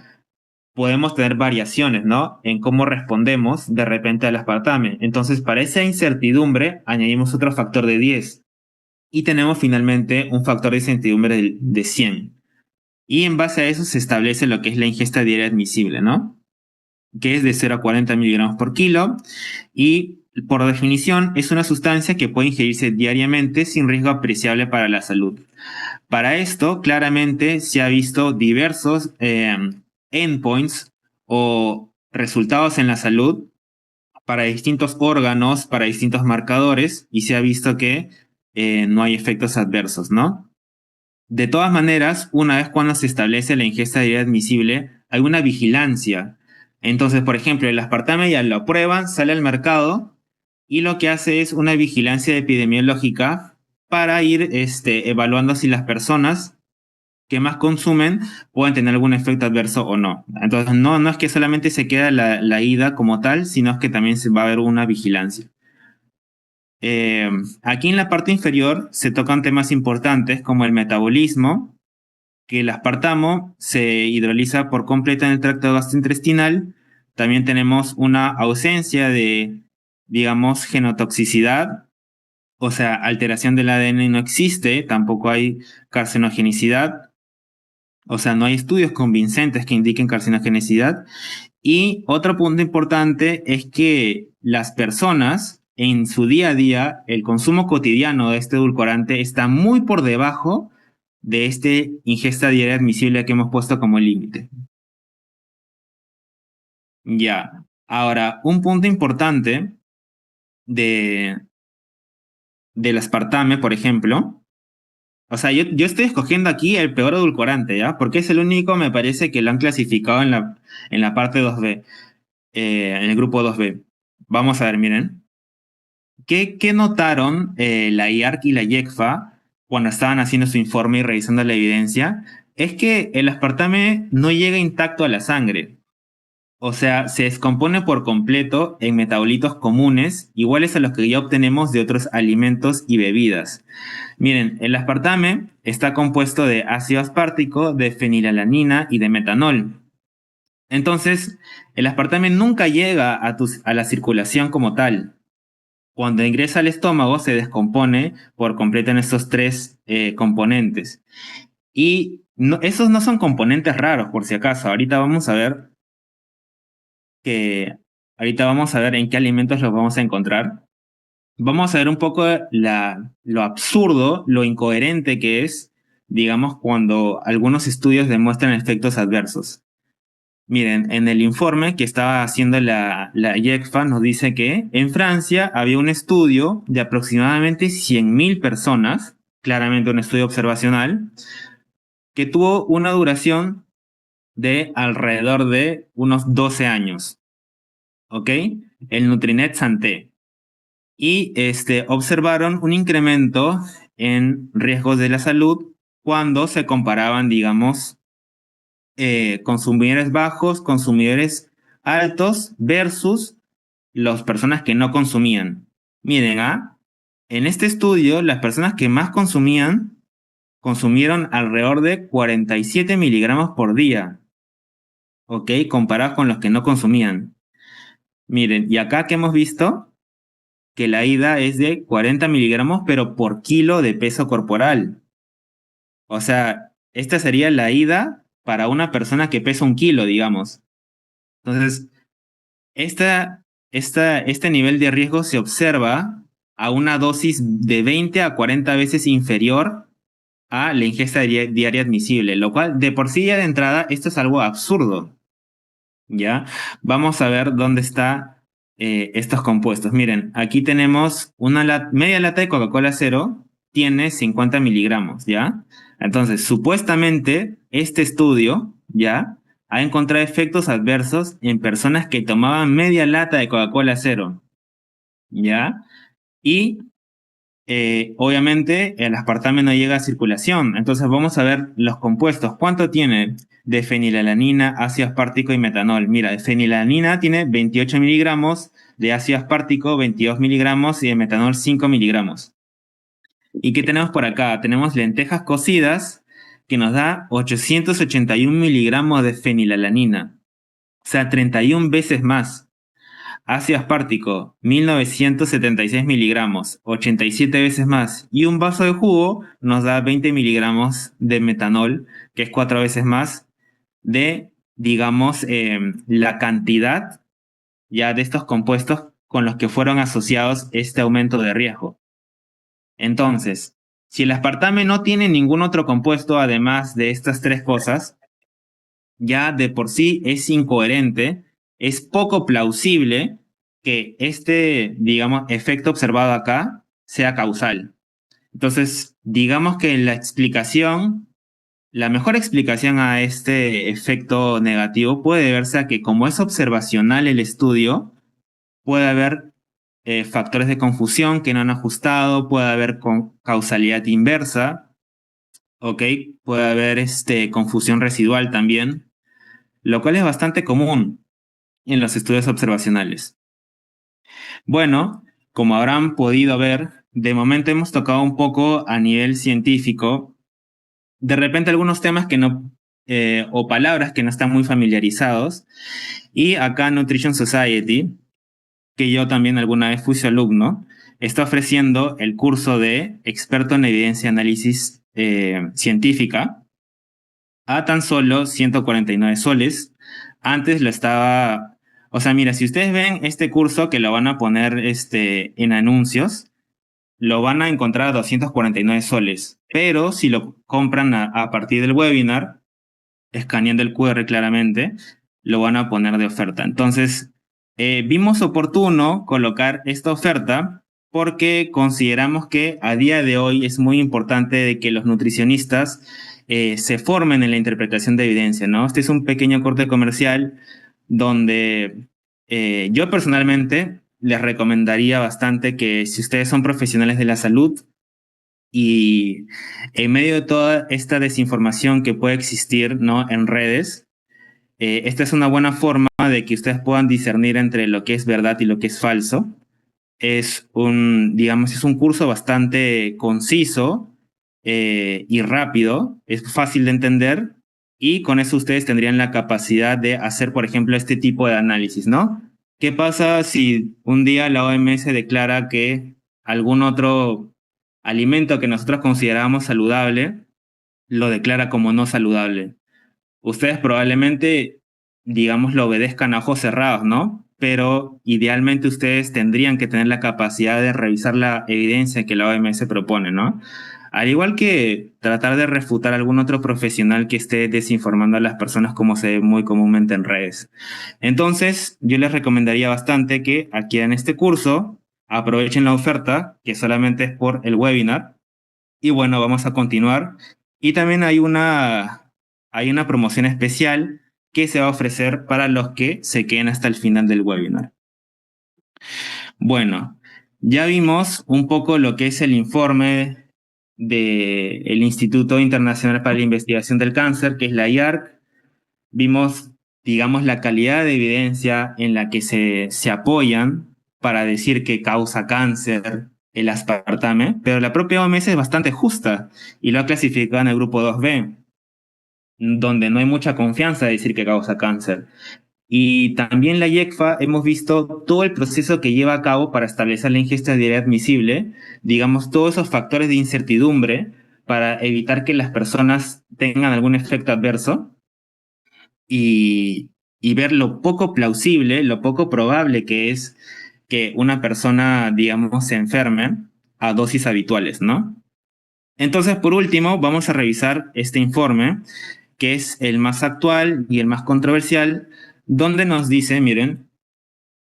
[SPEAKER 2] podemos tener variaciones, ¿no? En cómo respondemos de repente al aspartame. Entonces, para esa incertidumbre, añadimos otro factor de 10 y tenemos finalmente un factor de incertidumbre de 100. Y en base a eso se establece lo que es la ingesta diaria admisible, ¿no? Que es de 0 a 40 miligramos por kilo y por definición es una sustancia que puede ingerirse diariamente sin riesgo apreciable para la salud. Para esto, claramente se ha visto diversos endpoints o resultados en la salud para distintos órganos, para distintos marcadores, y se ha visto que no hay efectos adversos, ¿no? De todas maneras, una vez cuando se establece la ingesta diaria admisible, hay una vigilancia. Entonces, por ejemplo, el aspartame ya lo aprueban, sale al mercado y lo que hace es una vigilancia epidemiológica para ir evaluando si las personas que más consumen pueden tener algún efecto adverso o no. Entonces, no es que solamente se queda la ida como tal, sino es que también se va a haber una vigilancia. Aquí en la parte inferior se tocan temas importantes como el metabolismo, que el aspartamo se hidroliza por completo en el tracto gastrointestinal. También tenemos una ausencia de, digamos, genotoxicidad, o sea, alteración del ADN no existe, tampoco hay carcinogenicidad, o sea, no hay estudios convincentes que indiquen carcinogenicidad. Y otro punto importante es que las personas en su día a día, el consumo cotidiano de este edulcorante está muy por debajo de este ingesta diaria admisible que hemos puesto como límite. Ya. Ahora, un punto importante de, del aspartame, por ejemplo. O sea, yo estoy escogiendo aquí el peor edulcorante, ¿ya? Porque es el único, me parece, que lo han clasificado en la parte 2B, en el grupo 2B. Vamos a ver, miren. ¿Qué notaron la IARC y la IECFA cuando estaban haciendo su informe y revisando la evidencia? Es que el aspartame no llega intacto a la sangre. O sea, se descompone por completo en metabolitos comunes, iguales a los que ya obtenemos de otros alimentos y bebidas. Miren, el aspartame está compuesto de ácido aspartico, de fenilalanina y de metanol. Entonces, el aspartame nunca llega a la circulación como tal. Cuando ingresa al estómago se descompone por completo en estos tres componentes. Y esos no son componentes raros, por si acaso. Ahorita vamos a ver en qué alimentos los vamos a encontrar. Vamos a ver un poco lo absurdo, lo incoherente que es, digamos, cuando algunos estudios demuestran efectos adversos. Miren, en el informe que estaba haciendo la IECFA nos dice que en Francia había un estudio de aproximadamente 100.000 personas, claramente un estudio observacional, que tuvo una duración de alrededor de unos 12 años. ¿Ok? El Nutrinet Santé. Y observaron un incremento en riesgos de la salud cuando se comparaban, digamos, consumidores bajos, consumidores altos versus las personas que no consumían. Miren, en este estudio, las personas que más consumieron alrededor de 47 miligramos por día, ¿ok? Comparados con los que no consumían. Miren, y acá que hemos visto que la ida es de 40 miligramos, pero por kilo de peso corporal. O sea, esta sería la ida para una persona que pesa 1 kilo, digamos. Entonces, este nivel de riesgo se observa a una dosis de 20 a 40 veces inferior a la ingesta diaria admisible, lo cual de por sí ya de entrada esto es algo absurdo. ¿Ya? Vamos a ver dónde están estos compuestos. Miren, aquí tenemos media lata de Coca-Cola cero, tiene 50 miligramos, ¿ya? Entonces, supuestamente, este estudio, ¿ya? Ha encontrado efectos adversos en personas que tomaban media lata de Coca-Cola cero, ¿ya? Y obviamente el aspartame no llega a circulación. Entonces vamos a ver los compuestos. ¿Cuánto tiene de fenilalanina, ácido aspartico y metanol? Mira, de fenilalanina tiene 28 miligramos, de ácido aspartico 22 miligramos y de metanol 5 miligramos. ¿Y qué tenemos por acá? Tenemos lentejas cocidas que nos da 881 miligramos de fenilalanina. O sea, 31 veces más. Ácido aspartico, 1976 miligramos, 87 veces más. Y un vaso de jugo nos da 20 miligramos de metanol, que es 4 veces más de, digamos, la cantidad ya de estos compuestos con los que fueron asociados este aumento de riesgo. Entonces, si el aspartame no tiene ningún otro compuesto además de estas tres cosas, ya de por sí es incoherente, es poco plausible que este, digamos, efecto observado acá sea causal. Entonces, digamos que la mejor explicación a este efecto negativo puede verse a que como es observacional el estudio, puede haber factores de confusión que no han ajustado, puede haber causalidad inversa, ¿ok? Puede haber confusión residual también, lo cual es bastante común en los estudios observacionales. Bueno, como habrán podido ver, de momento hemos tocado un poco a nivel científico, de repente algunos temas que no, o palabras que no están muy familiarizados, y acá Nutrition Society, que yo también alguna vez fui su alumno, está ofreciendo el curso de experto en evidencia y análisis científica a tan solo 149 soles. Antes lo estaba, o sea, mira, si ustedes ven este curso que lo van a poner en anuncios, lo van a encontrar a 249 soles. Pero si lo compran a partir del webinar, escaneando el QR claramente, lo van a poner de oferta. Entonces, vimos oportuno colocar esta oferta porque consideramos que a día de hoy es muy importante de que los nutricionistas se formen en la interpretación de evidencia, ¿no? Este es un pequeño corte comercial donde yo personalmente les recomendaría bastante que si ustedes son profesionales de la salud y en medio de toda esta desinformación que puede existir, ¿no? En redes, esta es una buena forma de que ustedes puedan discernir entre lo que es verdad y lo que es falso. Digamos, es un curso bastante conciso y rápido, es fácil de entender y con eso ustedes tendrían la capacidad de hacer, por ejemplo, este tipo de análisis, ¿no? ¿Qué pasa si un día la OMS declara que algún otro alimento que nosotros consideramos saludable lo declara como no saludable? Ustedes probablemente, digamos, lo obedezcan a ojos cerrados, ¿no? Pero idealmente ustedes tendrían que tener la capacidad de revisar la evidencia que la OMS propone, ¿no? Al igual que tratar de refutar a algún otro profesional que esté desinformando a las personas como se ve muy comúnmente en redes. Entonces, yo les recomendaría bastante que adquieran este curso, aprovechen la oferta, que solamente es por el webinar, y bueno, vamos a continuar. Y también hay una promoción especial que se va a ofrecer para los que se queden hasta el final del webinar. Bueno, ya vimos un poco lo que es el informe del Instituto Internacional para la Investigación del Cáncer, que es la IARC. Vimos, digamos, la calidad de evidencia en la que se apoyan para decir que causa cáncer el aspartame, pero la propia OMS es bastante justa y lo ha clasificado en el grupo 2B, donde no hay mucha confianza de decir que causa cáncer. Y también la IECFA hemos visto todo el proceso que lleva a cabo para establecer la ingesta diaria admisible, digamos, todos esos factores de incertidumbre para evitar que las personas tengan algún efecto adverso y, y ver lo poco plausible, lo poco probable que es que una persona, digamos, se enferme a dosis habituales, ¿no? Entonces, por último, vamos a revisar este informe, que es el más actual y el más controversial, donde nos dice, miren,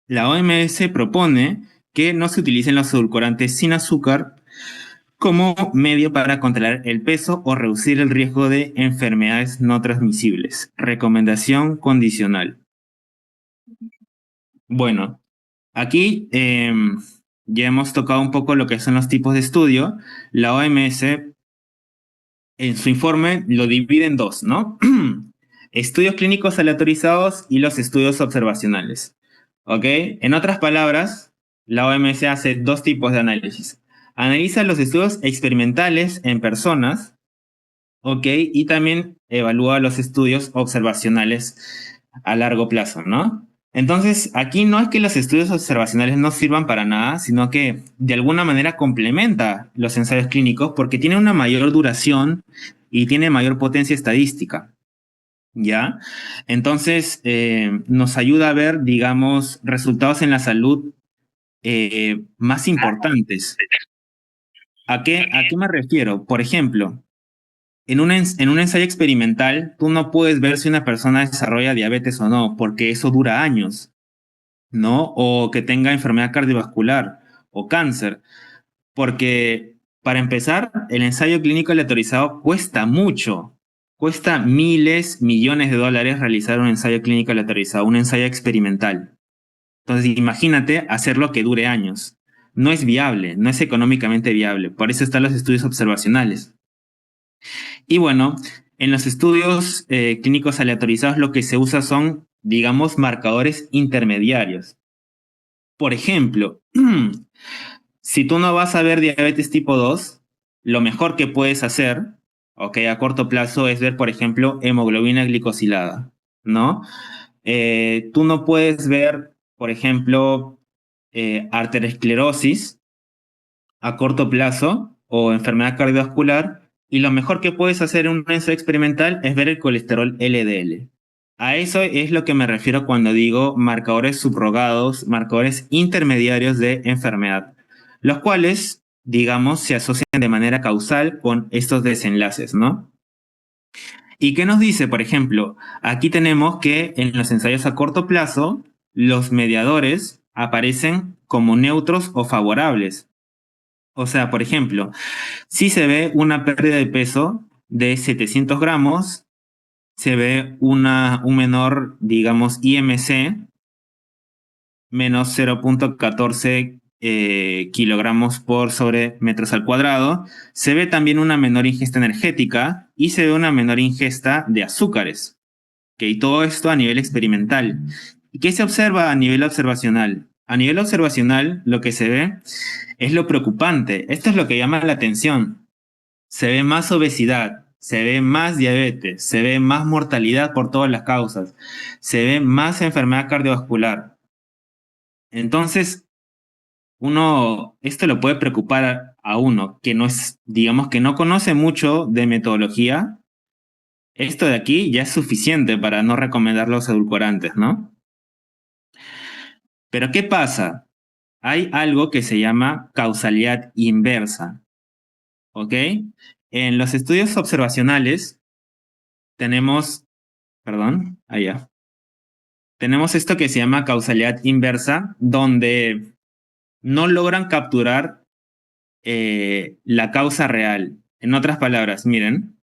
[SPEAKER 2] la OMS propone que no se utilicen los edulcorantes sin azúcar como medio para controlar el peso o reducir el riesgo de enfermedades no transmisibles. Recomendación condicional. Bueno, aquí ya hemos tocado un poco lo que son los tipos de estudio. La OMS en su informe lo divide en dos, ¿no? Estudios clínicos aleatorizados y los estudios observacionales. ¿Ok? En otras palabras, la OMS hace dos tipos de análisis. Analiza los estudios experimentales en personas, ¿ok? Y también evalúa los estudios observacionales a largo plazo, ¿no? Entonces, aquí no es que los estudios observacionales no sirvan para nada, sino que de alguna manera complementa los ensayos clínicos porque tiene una mayor duración y tiene mayor potencia estadística, ¿ya? Entonces, nos ayuda a ver, digamos, resultados en la salud más importantes. A qué me refiero? Por ejemplo, en un ensayo experimental, tú no puedes ver si una persona desarrolla diabetes o no, porque eso dura años, ¿no? O que tenga enfermedad cardiovascular o cáncer, porque Para empezar, el ensayo clínico aleatorizado cuesta mucho. Cuesta miles, millones de dólares realizar un ensayo clínico aleatorizado, un ensayo experimental. Entonces, imagínate hacerlo que dure años. No es viable, no es económicamente viable. Por eso están los estudios observacionales. Y bueno, en los estudios clínicos aleatorizados lo que se usa son, digamos, marcadores intermediarios. Por ejemplo, si tú no vas a ver diabetes tipo 2, lo mejor que puedes hacer, ok, a corto plazo es ver, por ejemplo, hemoglobina glicosilada, ¿no? Tú no puedes ver, por ejemplo, arteriosclerosis a corto plazo o enfermedad cardiovascular, y lo mejor que puedes hacer en un ensayo experimental es ver el colesterol LDL. A eso es lo que me refiero cuando digo marcadores subrogados, marcadores intermediarios de enfermedad, los cuales, digamos, se asocian de manera causal con estos desenlaces, ¿no? ¿Y qué nos dice, por ejemplo? Aquí tenemos que en los ensayos a corto plazo, los mediadores aparecen como neutros o favorables. O sea, por ejemplo, si se ve una pérdida de peso de 700 gramos, se ve un menor, digamos, IMC menos 0.14 kilogramos por sobre metros al cuadrado, se ve también una menor ingesta energética y se ve una menor ingesta de azúcares. Y todo esto a nivel experimental. ¿Y qué se observa a nivel observacional? A nivel observacional, lo que se ve es lo preocupante. Esto es lo que llama la atención. Se ve más obesidad, se ve más diabetes, se ve más mortalidad por todas las causas, se ve más enfermedad cardiovascular. Entonces, esto lo puede preocupar a uno, que no es, digamos, que no conoce mucho de metodología. Esto de aquí ya es suficiente para no recomendar los edulcorantes, ¿no? Pero ¿qué pasa? Hay algo que se llama causalidad inversa, ¿ok? En los estudios observacionales tenemos, perdón, allá. Tenemos esto que se llama causalidad inversa, donde no logran capturar la causa real. En otras palabras, miren,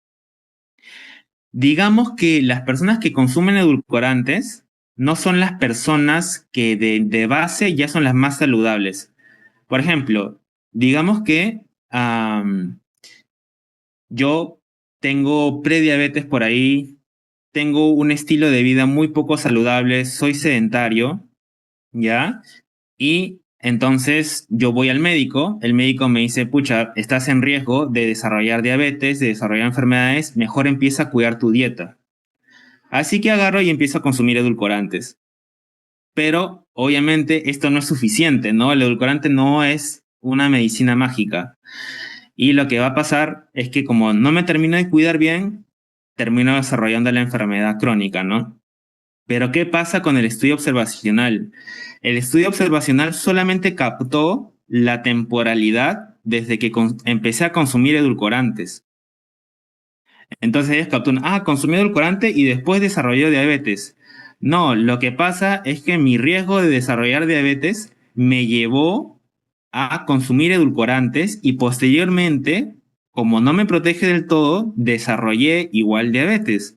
[SPEAKER 2] digamos que las personas que consumen edulcorantes no son las personas que de base ya son las más saludables. Por ejemplo, digamos que yo tengo prediabetes por ahí, tengo un estilo de vida muy poco saludable, soy sedentario, ¿ya? Y entonces yo voy al médico, el médico me dice, pucha, estás en riesgo de desarrollar diabetes, de desarrollar enfermedades, mejor empieza a cuidar tu dieta. Así que agarro y empiezo a consumir edulcorantes. Pero obviamente esto no es suficiente, ¿no? El edulcorante no es una medicina mágica. Y lo que va a pasar es que como no me termino de cuidar bien, termino desarrollando la enfermedad crónica, ¿no? Pero ¿qué pasa con el estudio observacional? El estudio observacional solamente captó la temporalidad desde que empecé a consumir edulcorantes. Entonces ellos capturan, consumí edulcorante y después desarrolló diabetes. No, lo que pasa es que mi riesgo de desarrollar diabetes me llevó a consumir edulcorantes y posteriormente, como no me protege del todo, desarrollé igual diabetes.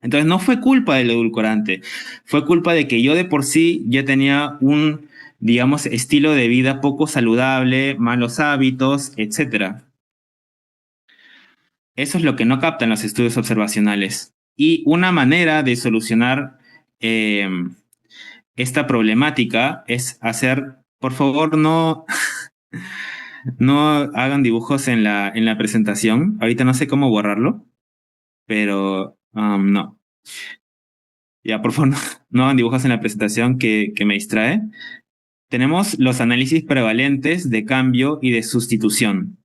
[SPEAKER 2] Entonces no fue culpa del edulcorante, fue culpa de que yo de por sí ya tenía un, digamos, estilo de vida poco saludable, malos hábitos, etc. Eso es lo que no captan los estudios observacionales. Y una manera de solucionar eh, esta problemática es hacer, por favor, no hagan dibujos en la presentación. Ahorita no sé cómo borrarlo, pero no. Ya, por favor, no hagan dibujos en la presentación que me distrae. Tenemos los análisis prevalentes de cambio y de sustitución.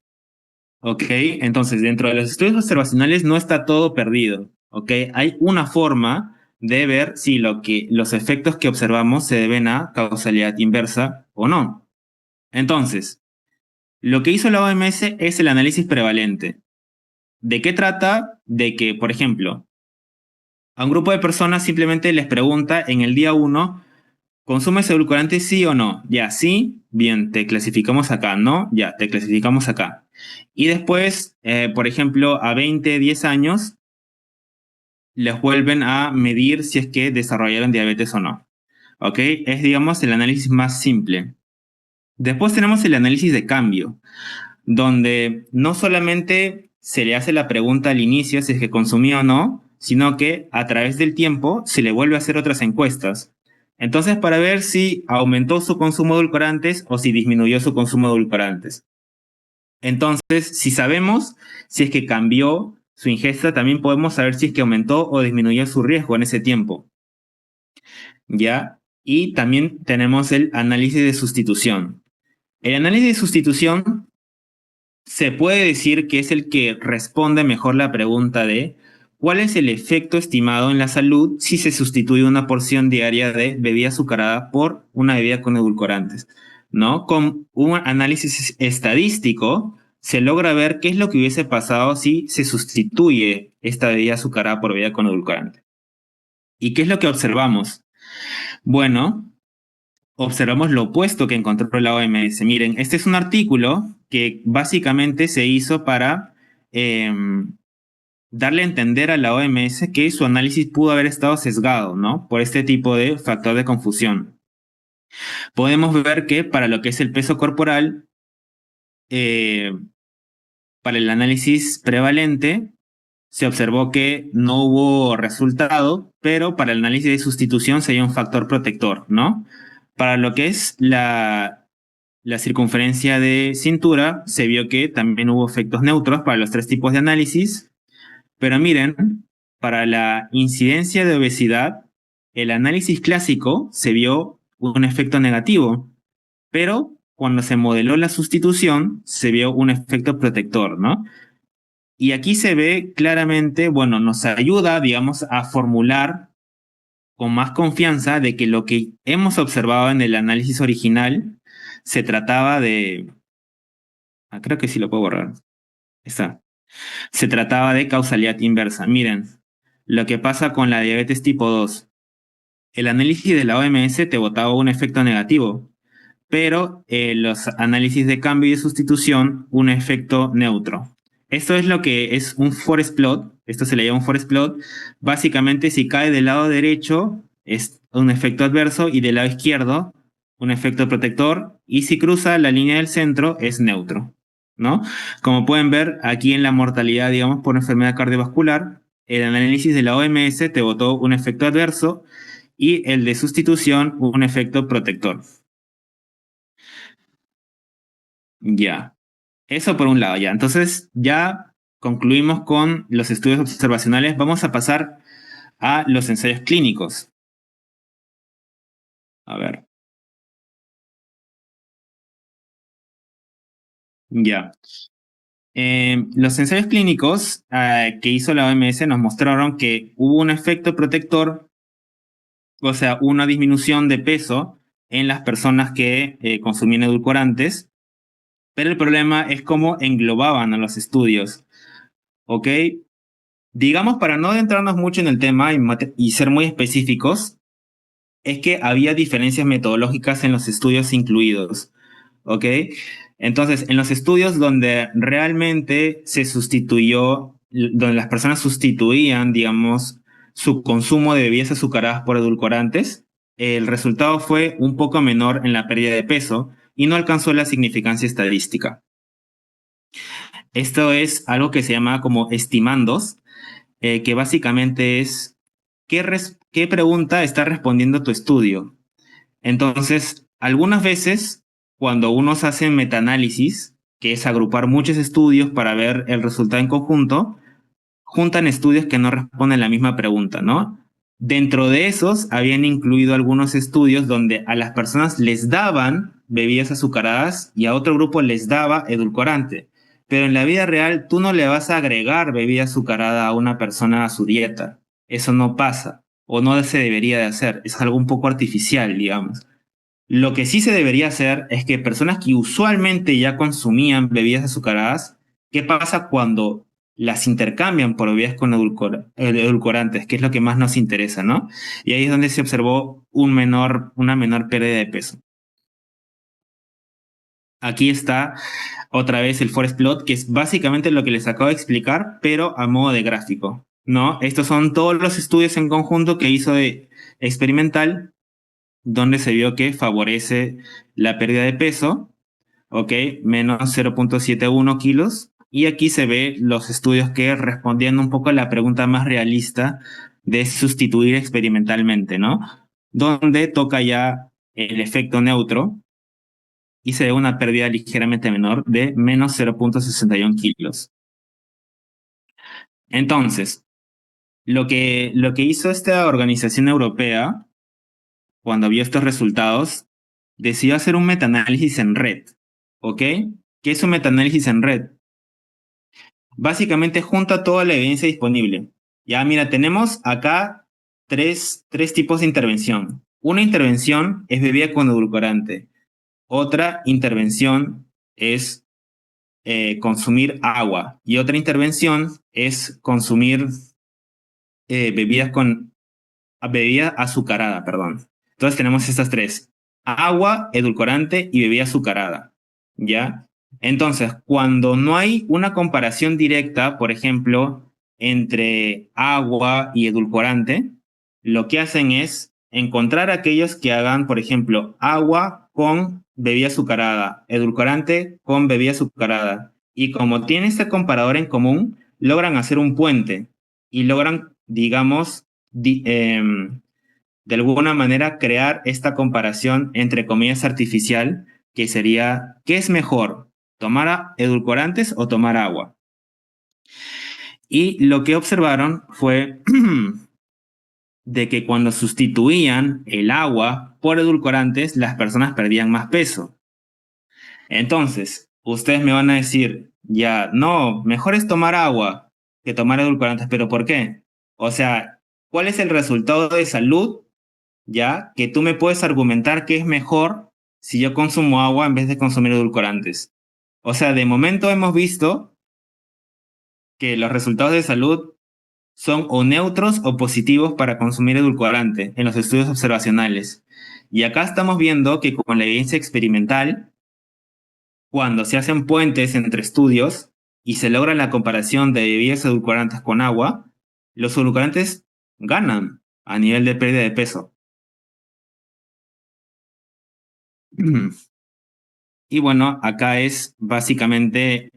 [SPEAKER 2] ¿Ok? Entonces, dentro de los estudios observacionales no está todo perdido. ¿Ok? Hay una forma de ver si los efectos que observamos se deben a causalidad inversa o no. Entonces, lo que hizo la OMS es el análisis prevalente. ¿De qué trata? De que, por ejemplo, a un grupo de personas simplemente les pregunta en el día 1, ¿consumes edulcorante sí o no? Ya, sí, bien, te clasificamos acá, ¿no? Ya, te clasificamos acá. Y después, por ejemplo, a 20, 10 años, les vuelven a medir si es que desarrollaron diabetes o no. ¿Ok? Es, digamos, el análisis más simple. Después tenemos el análisis de cambio, donde no solamente se le hace la pregunta al inicio si es que consumía o no, sino que a través del tiempo se le vuelve a hacer otras encuestas. Entonces, para ver si aumentó su consumo de edulcorantes o si disminuyó su consumo de edulcorantes. Entonces, si sabemos si es que cambió su ingesta, también podemos saber si es que aumentó o disminuyó su riesgo en ese tiempo. ¿Ya? Y también tenemos el análisis de sustitución. El análisis de sustitución se puede decir que es el que responde mejor la pregunta de ¿cuál es el efecto estimado en la salud si se sustituye una porción diaria de bebida azucarada por una bebida con edulcorantes? ¿No? Con un análisis estadístico se logra ver qué es lo que hubiese pasado si se sustituye esta bebida azucarada por bebida con edulcorante. ¿Y qué es lo que observamos? Bueno, observamos lo opuesto que encontró la OMS. Miren, este es un artículo que básicamente se hizo para eh, darle a entender a la OMS que su análisis pudo haber estado sesgado, ¿no? Por este tipo de factor de confusión. Podemos ver que para lo que es el peso corporal, eh, para el análisis prevalente, se observó que no hubo resultado, pero para el análisis de sustitución sería un factor protector, ¿no? Para lo que es la circunferencia de cintura, se vio que también hubo efectos neutros para los tres tipos de análisis, pero miren, para la incidencia de obesidad, el análisis clásico se vio un efecto negativo, pero cuando se modeló la sustitución, se vio un efecto protector, ¿no? Y aquí se ve claramente, bueno, nos ayuda, digamos, a formular con más confianza de que lo que hemos observado en el análisis original se trataba de... Ah, creo que sí lo puedo borrar. Está. Se trataba de causalidad inversa. Miren, lo que pasa con la diabetes tipo 2. El análisis de la OMS te botaba un efecto negativo, pero los análisis de cambio y de sustitución un efecto neutro. Esto es lo que es un forest plot. Esto se le llama un forest plot. Básicamente, si cae del lado derecho, es un efecto adverso y del lado izquierdo, un efecto protector. Y si cruza la línea del centro, es neutro, ¿no? Como pueden ver, aquí en la mortalidad, digamos, por enfermedad cardiovascular, el análisis de la OMS te botó un efecto adverso y el de sustitución un efecto protector. Ya. Eso por un lado, ya. Entonces, ya concluimos con los estudios observacionales. Vamos a pasar a los ensayos clínicos. A ver. Ya. Los ensayos clínicos que hizo la OMS nos mostraron que hubo un efecto protector, o sea, una disminución de peso en las personas que consumían edulcorantes, pero el problema es cómo englobaban a los estudios. ¿Ok? Digamos, para no adentrarnos mucho en el tema y ser muy específicos, es que había diferencias metodológicas en los estudios incluidos, ¿ok? Entonces, en los estudios donde realmente se sustituyó, donde las personas sustituían, digamos, su consumo de bebidas azucaradas por edulcorantes, el resultado fue un poco menor en la pérdida de peso y no alcanzó la significancia estadística. Esto es algo que se llama como estimandos, que básicamente es ¿qué pregunta está respondiendo tu estudio? Entonces, algunas veces, cuando unos hacen metaanálisis, que es agrupar muchos estudios para ver el resultado en conjunto, juntan estudios que no responden la misma pregunta, ¿no? Dentro de esos, habían incluido algunos estudios donde a las personas les daban bebidas azucaradas y a otro grupo les daba edulcorante. Pero en la vida real, tú no le vas a agregar bebida azucarada a una persona a su dieta. Eso no pasa, o no se debería de hacer. Es algo un poco artificial, digamos. Lo que sí se debería hacer es que personas que usualmente ya consumían bebidas azucaradas, ¿qué pasa cuando las intercambian por bebidas con edulcorantes? Que es lo que más nos interesa, ¿no? Y ahí es donde se observó una menor pérdida de peso. Aquí está otra vez el forest plot, que es básicamente lo que les acabo de explicar, pero a modo de gráfico, ¿no? Estos son todos los estudios en conjunto que hizo de experimental, donde se vio que favorece la pérdida de peso, ¿ok? Menos 0,71 kilos. Y aquí se ve los estudios que respondían un poco a la pregunta más realista de sustituir experimentalmente, ¿no? Donde toca ya el efecto neutro y se ve una pérdida ligeramente menor de menos 0,61 kilos. Entonces, lo que hizo esta organización europea cuando vio estos resultados, decidió hacer un metaanálisis en red. ¿Ok? ¿Qué es un metaanálisis en red? Básicamente junta toda la evidencia disponible. Ya, mira, tenemos acá tres tipos de intervención. Una intervención es bebida con edulcorante. Otra intervención es consumir agua. Y otra intervención es consumir bebidas con bebida azucarada, perdón. Entonces tenemos estas tres: agua, edulcorante y bebida azucarada. ¿Ya? Entonces, cuando no hay una comparación directa, por ejemplo, entre agua y edulcorante, lo que hacen es encontrar aquellos que hagan, por ejemplo, agua con bebida azucarada, edulcorante con bebida azucarada. Y como tienen este comparador en común, logran hacer un puente y logran, digamos, de alguna manera crear esta comparación entre comillas artificial, que sería, ¿qué es mejor? ¿Tomar edulcorantes o tomar agua? Y lo que observaron fue de que cuando sustituían el agua por edulcorantes, las personas perdían más peso. Entonces, ustedes me van a decir, ya, no, mejor es tomar agua que tomar edulcorantes, pero ¿por qué? O sea, ¿cuál es el resultado de salud, ya, que tú me puedes argumentar que es mejor si yo consumo agua en vez de consumir edulcorantes? O sea, de momento hemos visto que los resultados de salud son o neutros o positivos para consumir edulcorante en los estudios observacionales. Y acá estamos viendo que con la evidencia experimental, cuando se hacen puentes entre estudios y se logra la comparación de bebidas edulcorantes con agua, los edulcorantes ganan a nivel de pérdida de peso. Y bueno, acá es básicamente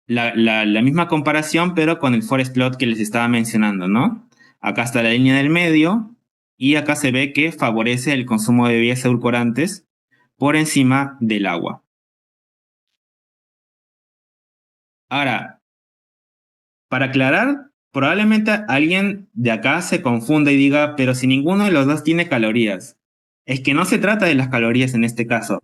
[SPEAKER 2] la misma comparación, pero con el forest plot que les estaba mencionando, ¿no? Acá está la línea del medio y acá se ve que favorece el consumo de bebidas edulcorantes por encima del agua. Ahora, para aclarar, probablemente alguien de acá se confunda y diga, pero si ninguno de los dos tiene calorías. Es que no se trata de las calorías en este caso.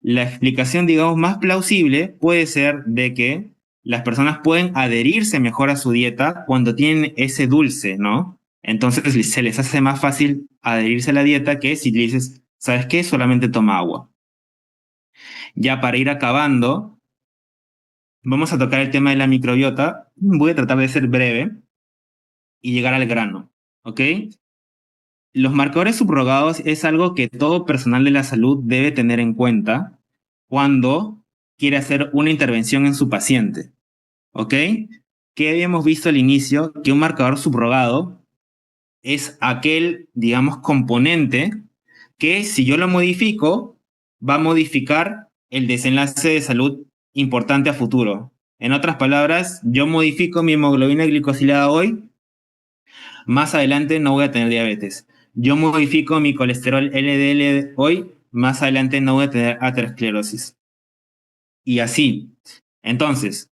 [SPEAKER 2] La explicación, digamos, más plausible puede ser de que las personas pueden adherirse mejor a su dieta cuando tienen ese dulce, ¿no? Entonces se les hace más fácil adherirse a la dieta que si le dices, ¿sabes qué? Solamente toma agua. Ya para ir acabando, vamos a tocar el tema de la microbiota. Voy a tratar de ser breve y llegar al grano, ¿ok? Los marcadores subrogados es algo que todo personal de la salud debe tener en cuenta cuando quiere hacer una intervención en su paciente, ¿ok? Que habíamos visto al inicio que un marcador subrogado es aquel, digamos, componente que si yo lo modifico, va a modificar el desenlace de salud importante a futuro. En otras palabras, yo modifico mi hemoglobina glicosilada hoy, más adelante no voy a tener diabetes. Yo modifico mi colesterol LDL hoy, más adelante no voy a tener aterosclerosis. Y así. Entonces,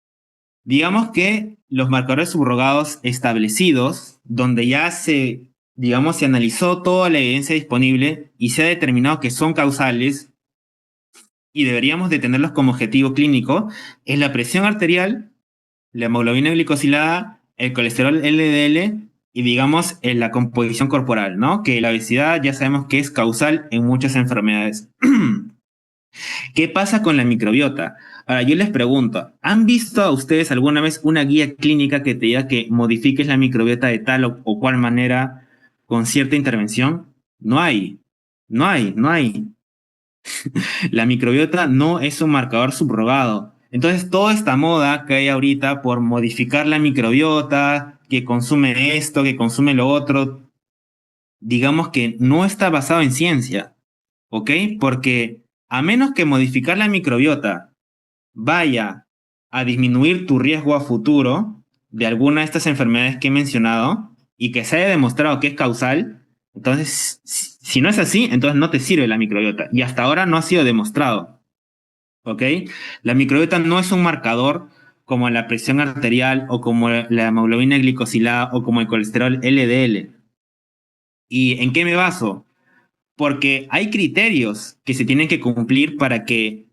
[SPEAKER 2] digamos que los marcadores subrogados establecidos, donde ya se, digamos, se analizó toda la evidencia disponible y se ha determinado que son causales y deberíamos de tenerlos como objetivo clínico, es la presión arterial, la hemoglobina glicosilada, el colesterol LDL y digamos en la composición corporal, ¿no? Que la obesidad ya sabemos que es causal en muchas enfermedades. ¿Qué pasa con la microbiota? Ahora, yo les pregunto, ¿han visto a ustedes alguna vez una guía clínica que te diga que modifiques la microbiota de tal o cual manera con cierta intervención? No hay, no hay. La microbiota no es un marcador subrogado. Entonces, toda esta moda que hay ahorita por modificar la microbiota, que consume esto, que consume lo otro, digamos que no está basado en ciencia, ¿ok? Porque a menos que modificar la microbiota vaya a disminuir tu riesgo a futuro de alguna de estas enfermedades que he mencionado y que se haya demostrado que es causal, entonces, si no es así, entonces no te sirve la microbiota. Y hasta ahora no ha sido demostrado, ¿ok? La microbiota no es un marcador como la presión arterial o como la hemoglobina glicosilada o como el colesterol LDL. ¿Y en qué me baso? Porque hay criterios que se tienen que cumplir para que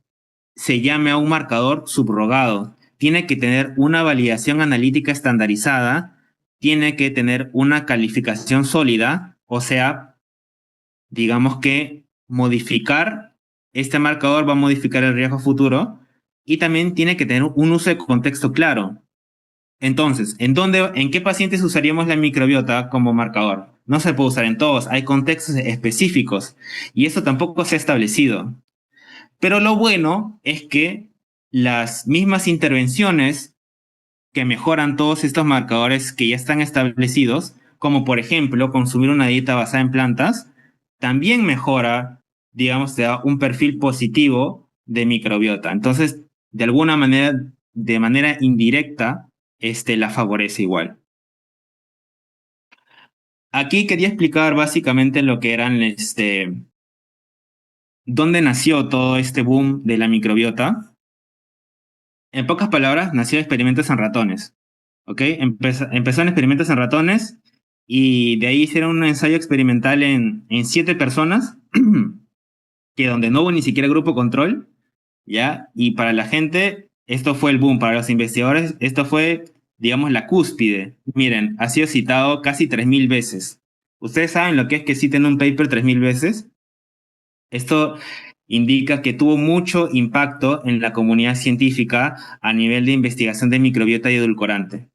[SPEAKER 2] se llame a un marcador subrogado. Tiene que tener una validación analítica estandarizada, tiene que tener una calificación sólida, o sea, digamos que modificar este marcador va a modificar el riesgo futuro y también tiene que tener un uso de contexto claro. Entonces, ¿en qué pacientes usaríamos la microbiota como marcador? No se puede usar en todos, hay contextos específicos y eso tampoco se ha establecido. Pero lo bueno es que las mismas intervenciones que mejoran todos estos marcadores que ya están establecidos, como por ejemplo consumir una dieta basada en plantas, también mejora, digamos, te da un perfil positivo de microbiota. Entonces, de alguna manera, de manera indirecta, la favorece igual. Aquí quería explicar básicamente lo que eran, dónde nació todo este boom de la microbiota. En pocas palabras, nació de experimentos en ratones. ¿Ok? Empezó en experimentos en ratones y de ahí hicieron un ensayo experimental en 7 personas, que donde no hubo ni siquiera grupo control, ¿ya? Y para la gente, esto fue el boom. Para los investigadores, esto fue, digamos, la cúspide. Miren, ha sido citado casi 3.000 veces. ¿Ustedes saben lo que es que citen un paper 3.000 veces? Esto indica que tuvo mucho impacto en la comunidad científica a nivel de investigación de microbiota y edulcorante.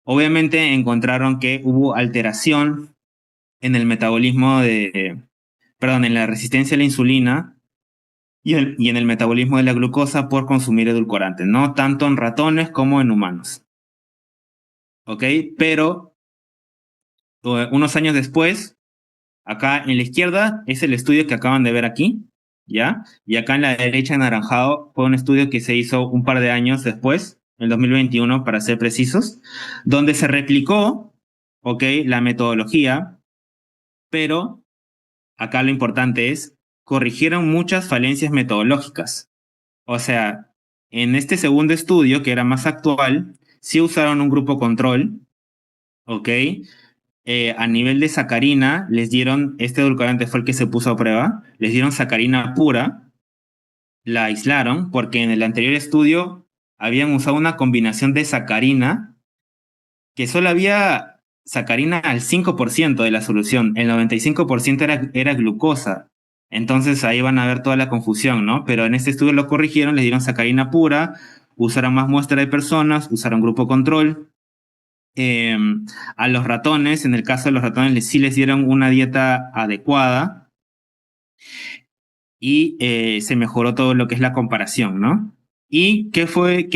[SPEAKER 2] Obviamente encontraron que hubo alteración en el metabolismo en la resistencia a la insulina y en el metabolismo de la glucosa por consumir edulcorante, no tanto en ratones como en humanos. ¿Ok? Pero unos años después, acá en la izquierda es el estudio que acaban de ver aquí, ¿ya? Y acá en la derecha, anaranjado, fue un estudio que se hizo un par de años después, en 2021, para ser precisos, donde se replicó, ¿ok? La metodología, pero acá lo importante es, corrigieron muchas falencias metodológicas. O sea, en este segundo estudio, que era más actual, sí usaron un grupo control, ¿ok? A nivel de sacarina, les dieron, este edulcorante fue el que se puso a prueba, les dieron sacarina pura, la aislaron, porque en el anterior estudio habían usado una combinación de sacarina, que solo había sacarina al 5% de la solución, el 95% era glucosa. Entonces ahí van a ver toda la confusión, ¿no? Pero en este estudio lo corrigieron, les dieron sacarina pura, usaron más muestra de personas, usaron grupo control. Eh, a los ratones, en el caso de los ratones, sí les dieron una dieta adecuada y se mejoró todo lo que es la comparación, ¿no? ¿Y qué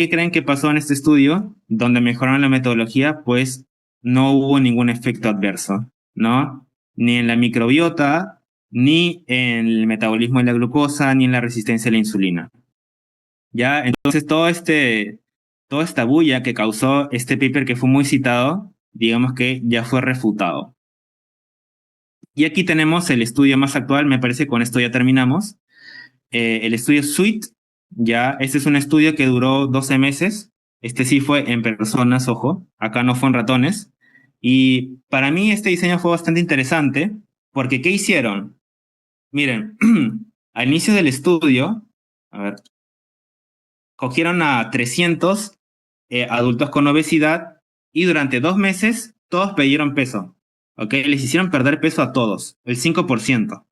[SPEAKER 2] creen que pasó en este estudio? Donde mejoraron la metodología, pues no hubo ningún efecto adverso, ¿no? Ni en la microbiota, ni en el metabolismo de la glucosa, ni en la resistencia a la insulina. ¿Ya? Entonces toda esta bulla que causó este paper que fue muy citado, digamos que ya fue refutado. Y aquí tenemos el estudio más actual, me parece que con esto ya terminamos. El estudio SWEET, ya, este es un estudio que duró 12 meses. Este sí fue en personas, ojo, acá no fue en ratones. Y para mí este diseño fue bastante interesante, porque ¿qué hicieron? Miren, al inicio del estudio, a ver, cogieron a 300 adultos con obesidad y durante 2 meses todos perdieron peso. ¿Ok? Les hicieron perder peso a todos, el 5%.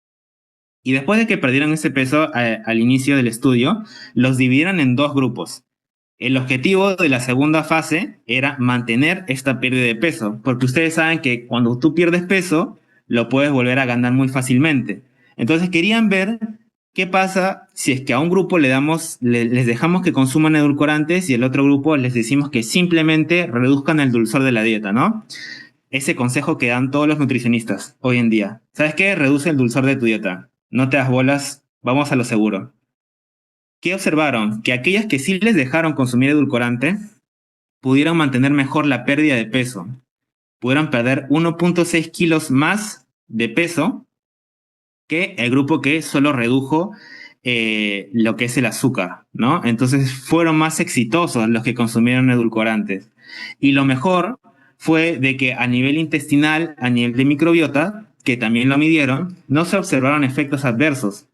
[SPEAKER 2] Y después de que perdieron ese peso al inicio del estudio, los dividieron en dos grupos. El objetivo de la segunda fase era mantener esta pérdida de peso, porque ustedes saben que cuando tú pierdes peso, lo puedes volver a ganar muy fácilmente. Entonces querían ver ¿qué pasa si es que a un grupo les dejamos que consuman edulcorantes y al otro grupo les decimos que simplemente reduzcan el dulzor de la dieta, ¿no? Ese consejo que dan todos los nutricionistas hoy en día. ¿Sabes qué? Reduce el dulzor de tu dieta. No te das bolas, vamos a lo seguro. ¿Qué observaron? Que aquellas que sí les dejaron consumir edulcorante pudieron mantener mejor la pérdida de peso. Pudieron perder 1.6 kilos más de peso que el grupo que solo redujo lo que es el azúcar, ¿no? Entonces fueron más exitosos los que consumieron edulcorantes. Y lo mejor fue de que a nivel intestinal, a nivel de microbiota, que también lo midieron, no se observaron efectos adversos.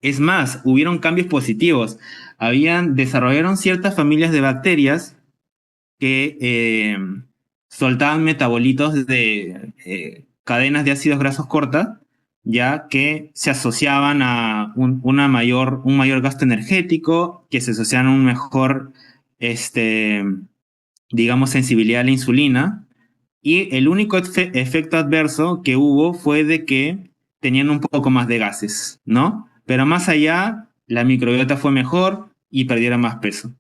[SPEAKER 2] Es más, hubieron cambios positivos. Desarrollaron ciertas familias de bacterias que soltaban metabolitos de cadenas de ácidos grasos cortas, ya que se asociaban a un mayor gasto energético, que se asociaban a un mejor, este, digamos, sensibilidad a la insulina. Y el único efecto adverso que hubo fue de que tenían un poco más de gases, ¿no? Pero más allá, la microbiota fue mejor y perdieron más peso.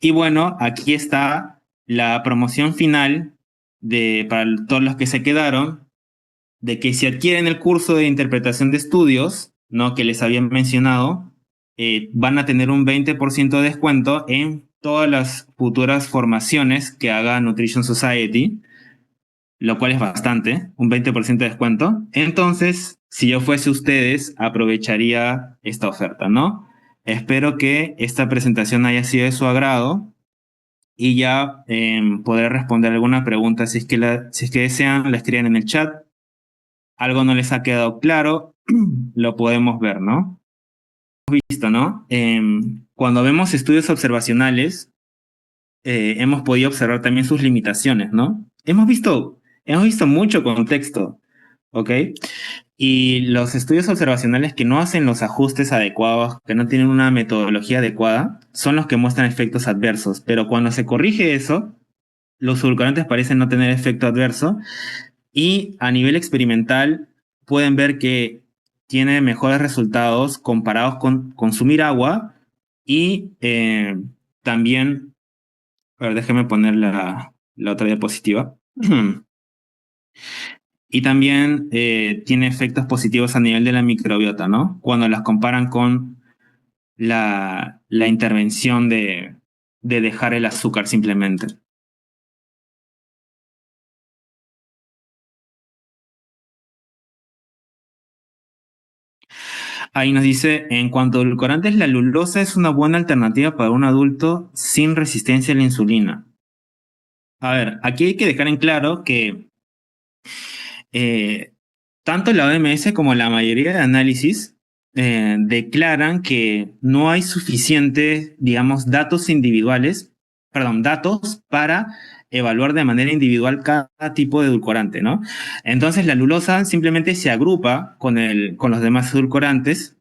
[SPEAKER 2] Y bueno, aquí está la promoción final para todos los que se quedaron, de que si adquieren el curso de interpretación de estudios, ¿no? Que les habían mencionado, van a tener un 20% de descuento en todas las futuras formaciones que haga Nutrition Society, lo cual es bastante, un 20% de descuento. Entonces, si yo fuese ustedes, aprovecharía esta oferta, ¿no? Espero que esta presentación haya sido de su agrado y ya podré responder alguna pregunta si es que desean, la escriben en el chat. Algo no les ha quedado claro, lo podemos ver, ¿no? Hemos visto, ¿no? Cuando vemos estudios observacionales, hemos podido observar también sus limitaciones, ¿no? Hemos visto mucho contexto, ¿ok? Y los estudios observacionales que no hacen los ajustes adecuados, que no tienen una metodología adecuada, son los que muestran efectos adversos. Pero cuando se corrige eso, los edulcorantes parecen no tener efecto adverso y a nivel experimental pueden ver que tiene mejores resultados comparados con consumir agua y también, a ver, déjeme poner la otra diapositiva. Y también tiene efectos positivos a nivel de la microbiota, ¿no? Cuando las comparan con la intervención de dejar el azúcar simplemente. Ahí nos dice, en cuanto a edulcorantes, la lulosa es una buena alternativa para un adulto sin resistencia a la insulina. A ver, aquí hay que dejar en claro que eh, tanto la OMS como la mayoría de análisis declaran que no hay suficientes, digamos, datos para evaluar de manera individual cada tipo de edulcorante, ¿no? Entonces la lulosa simplemente se agrupa con los demás edulcorantes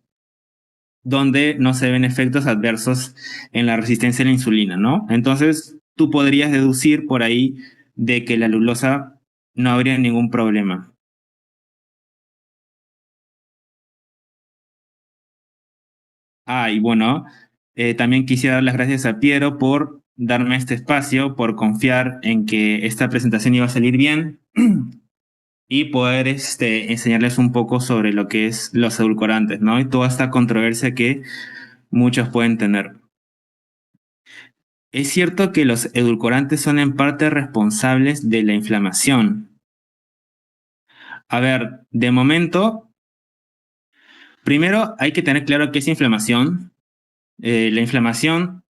[SPEAKER 2] donde no se ven efectos adversos en la resistencia a la insulina, ¿no? Entonces, tú podrías deducir por ahí de que la lulosa no habría ningún problema. Y bueno, también quisiera dar las gracias a Piero por darme este espacio, por confiar en que esta presentación iba a salir bien y poder enseñarles un poco sobre lo que es los edulcorantes, ¿no? Y toda esta controversia que muchos pueden tener. Es cierto que los edulcorantes son en parte responsables de la inflamación. A ver, de momento, primero hay que tener claro qué es inflamación. La inflamación,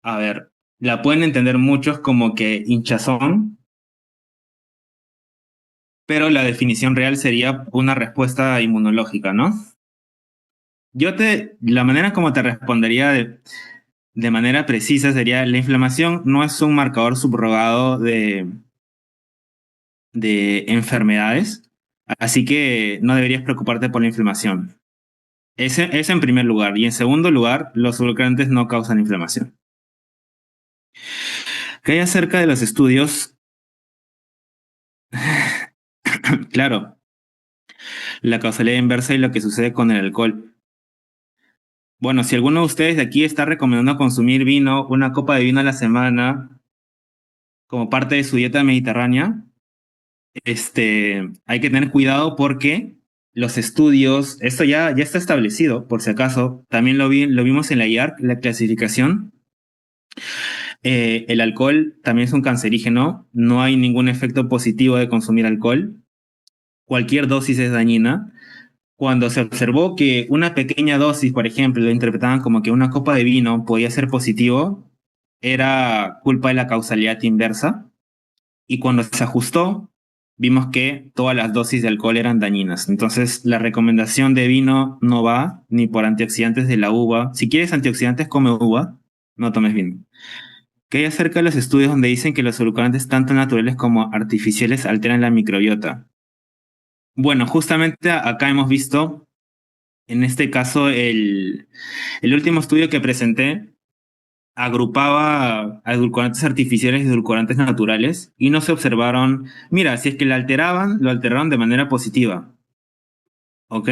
[SPEAKER 2] a ver, la pueden entender muchos como que hinchazón, pero la definición real sería una respuesta inmunológica, ¿no? La manera como te respondería de manera precisa sería, la inflamación no es un marcador subrogado de enfermedades, así que no deberías preocuparte por la inflamación. Ese en primer lugar. Y en segundo lugar, los edulcorantes no causan inflamación. ¿Qué hay acerca de los estudios? Claro, la causalidad inversa y lo que sucede con el alcohol. Bueno, si alguno de ustedes de aquí está recomendando consumir vino, una copa de vino a la semana, como parte de su dieta mediterránea, hay que tener cuidado porque los estudios, esto ya está establecido, por si acaso, también lo vimos en la IARC, la clasificación. El alcohol también es un cancerígeno, no hay ningún efecto positivo de consumir alcohol, cualquier dosis es dañina. Cuando se observó que una pequeña dosis, por ejemplo, lo interpretaban como que una copa de vino podía ser positivo, era culpa de la causalidad inversa. Y cuando se ajustó, vimos que todas las dosis de alcohol eran dañinas. Entonces, la recomendación de vino no va ni por antioxidantes de la uva. Si quieres antioxidantes, come uva, no tomes vino. ¿Qué hay acerca de los estudios donde dicen que los edulcorantes, tanto naturales como artificiales, alteran la microbiota? Bueno, justamente acá hemos visto, en este caso, el último estudio que presenté agrupaba a edulcorantes artificiales y edulcorantes naturales y no se observaron, mira, si es que lo alteraron de manera positiva, ¿ok?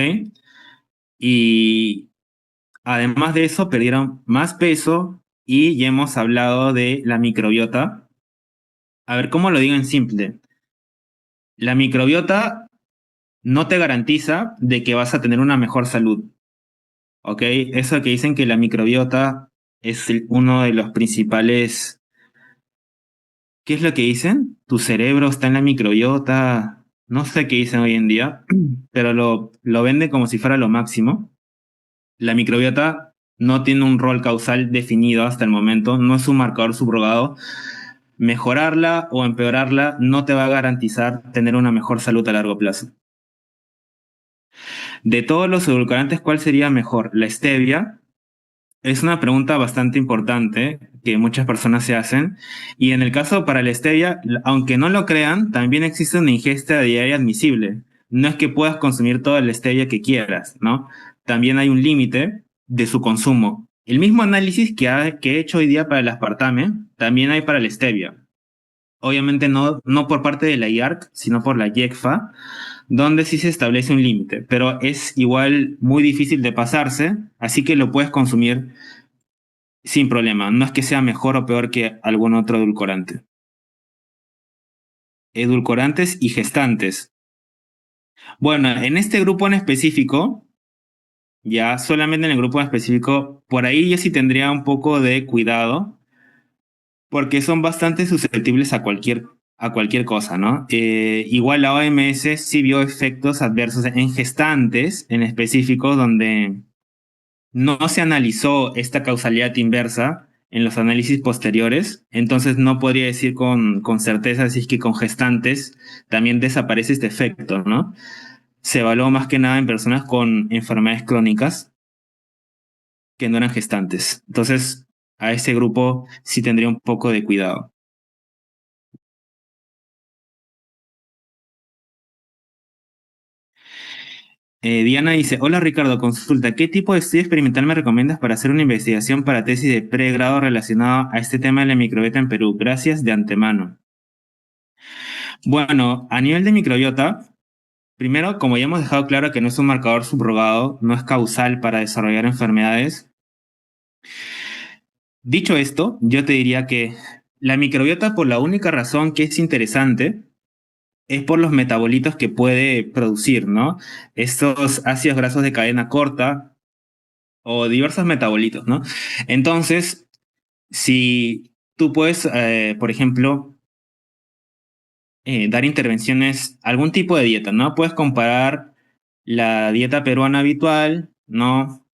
[SPEAKER 2] Y además de eso, perdieron más peso y ya hemos hablado de la microbiota. A ver, ¿cómo lo digo en simple? La microbiota no te garantiza de que vas a tener una mejor salud, ¿ok? Eso que dicen que la microbiota es uno de los principales. ¿Qué es lo que dicen? Tu cerebro está en la microbiota. No sé qué dicen hoy en día, pero lo venden como si fuera lo máximo. La microbiota no tiene un rol causal definido hasta el momento, no es un marcador subrogado. Mejorarla o empeorarla no te va a garantizar tener una mejor salud a largo plazo. De todos los edulcorantes, ¿cuál sería mejor? ¿La stevia? Es una pregunta bastante importante que muchas personas se hacen. Y en el caso para la stevia, aunque no lo crean, también existe una ingesta diaria admisible. No es que puedas consumir toda la stevia que quieras, ¿no? También hay un límite de su consumo. El mismo análisis que he hecho hoy día para el aspartame, también hay para la stevia. Obviamente no por parte de la IARC, sino por la IECFA, donde sí se establece un límite, pero es igual muy difícil de pasarse, así que lo puedes consumir sin problema, no es que sea mejor o peor que algún otro edulcorante. Edulcorantes y gestantes. Bueno, en este grupo en específico, ya solamente en el grupo en específico, por ahí yo sí tendría un poco de cuidado, porque son bastante susceptibles a cualquier cosa, ¿no? Igual la OMS sí vio efectos adversos en gestantes en específico, donde no se analizó esta causalidad inversa en los análisis posteriores, entonces no podría decir con certeza si es que con gestantes también desaparece este efecto, ¿no? Se evaluó más que nada en personas con enfermedades crónicas que no eran gestantes. Entonces, a ese grupo sí tendría un poco de cuidado. Diana dice, hola Ricardo, consulta, ¿qué tipo de estudio experimental me recomiendas para hacer una investigación para tesis de pregrado relacionado a este tema de la microbiota en Perú? Gracias de antemano. Bueno, a nivel de microbiota, primero, como ya hemos dejado claro que no es un marcador subrogado, no es causal para desarrollar enfermedades. Dicho esto, yo te diría que la microbiota, por la única razón que es interesante, es por los metabolitos que puede producir, ¿no? Estos ácidos grasos de cadena corta o diversos metabolitos, ¿no? Entonces, si tú puedes, por ejemplo, dar intervenciones, algún tipo de dieta, ¿no? Puedes comparar la dieta peruana habitual, ¿no?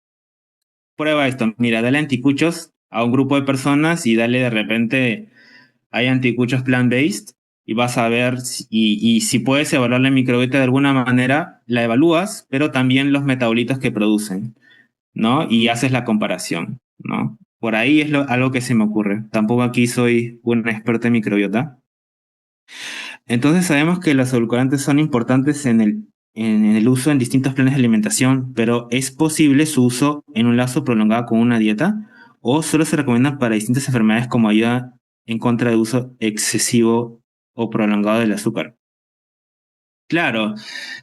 [SPEAKER 2] Prueba esto, mira, dale anticuchos a un grupo de personas y dale de repente, hay anticuchos plant-based y vas a ver y si puedes evaluar la microbiota de alguna manera, la evalúas, pero también los metabolitos que producen, ¿no? Y haces la comparación, ¿no? Por ahí es algo que se me ocurre. Tampoco aquí soy un experto en microbiota. Entonces sabemos que los edulcorantes son importantes en el uso en distintos planes de alimentación, pero ¿es posible su uso en un lazo prolongado con una dieta? ¿O solo se recomiendan para distintas enfermedades como ayuda en contra de uso excesivo o prolongado del azúcar? Claro,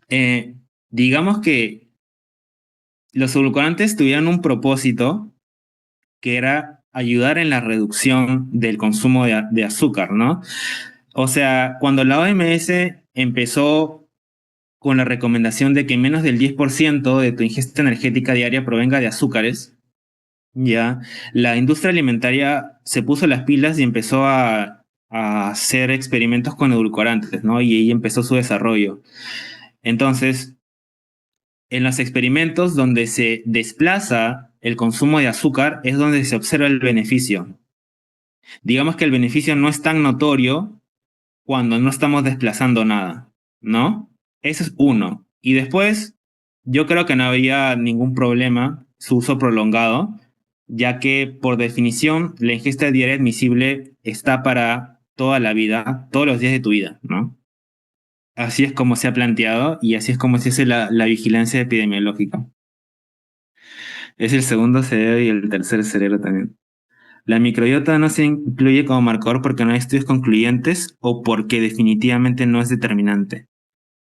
[SPEAKER 2] eh, digamos que los edulcorantes tuvieron un propósito que era ayudar en la reducción del consumo de azúcar, ¿no? O sea, cuando la OMS empezó con la recomendación de que menos del 10% de tu ingesta energética diaria provenga de azúcares, ya, la industria alimentaria se puso las pilas y empezó a hacer experimentos con edulcorantes, ¿no? Y ahí empezó su desarrollo. Entonces, en los experimentos donde se desplaza el consumo de azúcar es donde se observa el beneficio. Digamos que el beneficio no es tan notorio cuando no estamos desplazando nada, ¿no? Eso es uno. Y después, yo creo que no habría ningún problema su uso prolongado, ya que por definición la ingesta diaria admisible está para toda la vida, todos los días de tu vida, ¿no? Así es como se ha planteado y así es como se hace la vigilancia epidemiológica. Es el segundo cerebro y el tercer cerebro también. La microbiota no se incluye como marcador porque no hay estudios concluyentes o porque definitivamente no es determinante.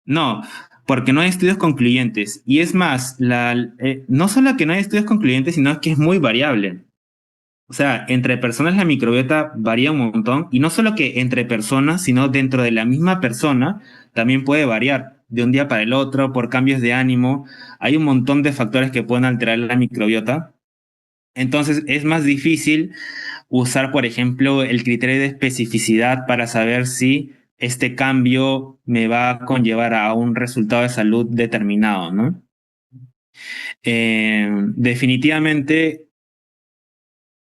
[SPEAKER 2] No, porque no hay estudios concluyentes. Y es más, no solo que no hay estudios concluyentes, sino que es muy variable. O sea, entre personas la microbiota varía un montón. Y no solo que entre personas, sino dentro de la misma persona también puede variar de un día para el otro, por cambios de ánimo. Hay un montón de factores que pueden alterar la microbiota. Entonces es más difícil usar, por ejemplo, el criterio de especificidad para saber si este cambio me va a conllevar a un resultado de salud determinado, ¿no? Definitivamente,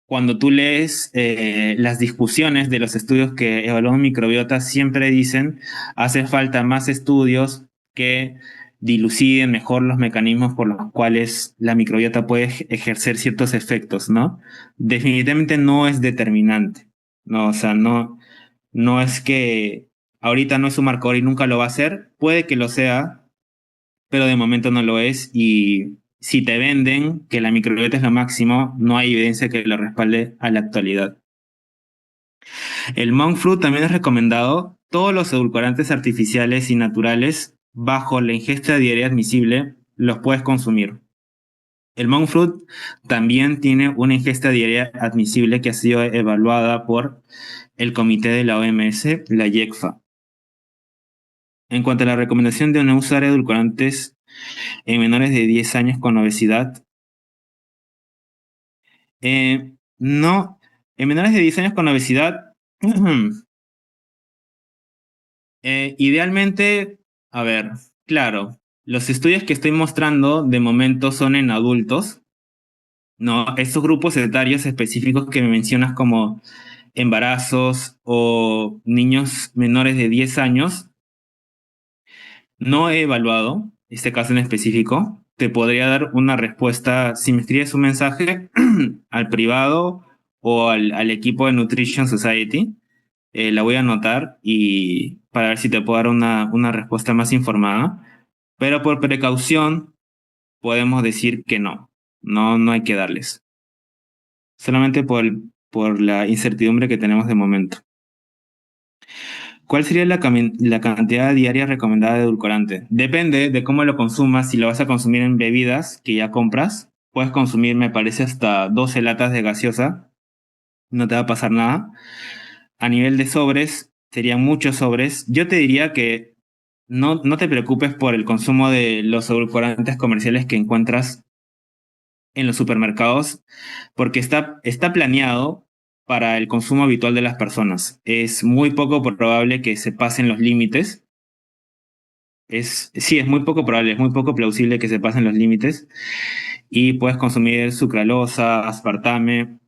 [SPEAKER 2] cuando tú lees las discusiones de los estudios que evalúan microbiota, siempre dicen hace falta más estudios que diluciden mejor los mecanismos por los cuales la microbiota puede ejercer ciertos efectos, ¿no? Definitivamente no es determinante, ¿no? O sea, no es que ahorita no es un marcador y nunca lo va a ser, puede que lo sea, pero de momento no lo es y si te venden que la microbiota es lo máximo, no hay evidencia que lo respalde a la actualidad. El monk fruit también es recomendado. Todos los edulcorantes artificiales y naturales bajo la ingesta diaria admisible los puedes consumir. El monk fruit también tiene una ingesta diaria admisible que ha sido evaluada por el comité de la OMS, la IECFA. En cuanto a la recomendación de no usar edulcorantes en menores de 10 años con obesidad, no, en menores de 10 años con obesidad, idealmente, a ver, claro, los estudios que estoy mostrando de momento son en adultos, no, estos grupos etarios específicos que me mencionas como embarazos o niños menores de 10 años, no he evaluado este caso en específico. Te podría dar una respuesta si me escribes un mensaje al privado o al equipo de Nutrition Society. La voy a anotar y para ver si te puedo dar una respuesta más informada. Pero por precaución podemos decir que no. No hay que darles. Solamente por la incertidumbre que tenemos de momento. ¿Cuál sería la cantidad diaria recomendada de edulcorante? Depende de cómo lo consumas. Si lo vas a consumir en bebidas que ya compras, puedes consumir, me parece, hasta 12 latas de gaseosa. No te va a pasar nada. A nivel de sobres, serían muchos sobres. Yo te diría que no te preocupes por el consumo de los edulcorantes comerciales que encuentras en los supermercados, porque está planeado para el consumo habitual de las personas. Es muy poco probable que se pasen los límites. Sí, es muy poco probable, es muy poco plausible que se pasen los límites. Y puedes consumir sucralosa, aspartame,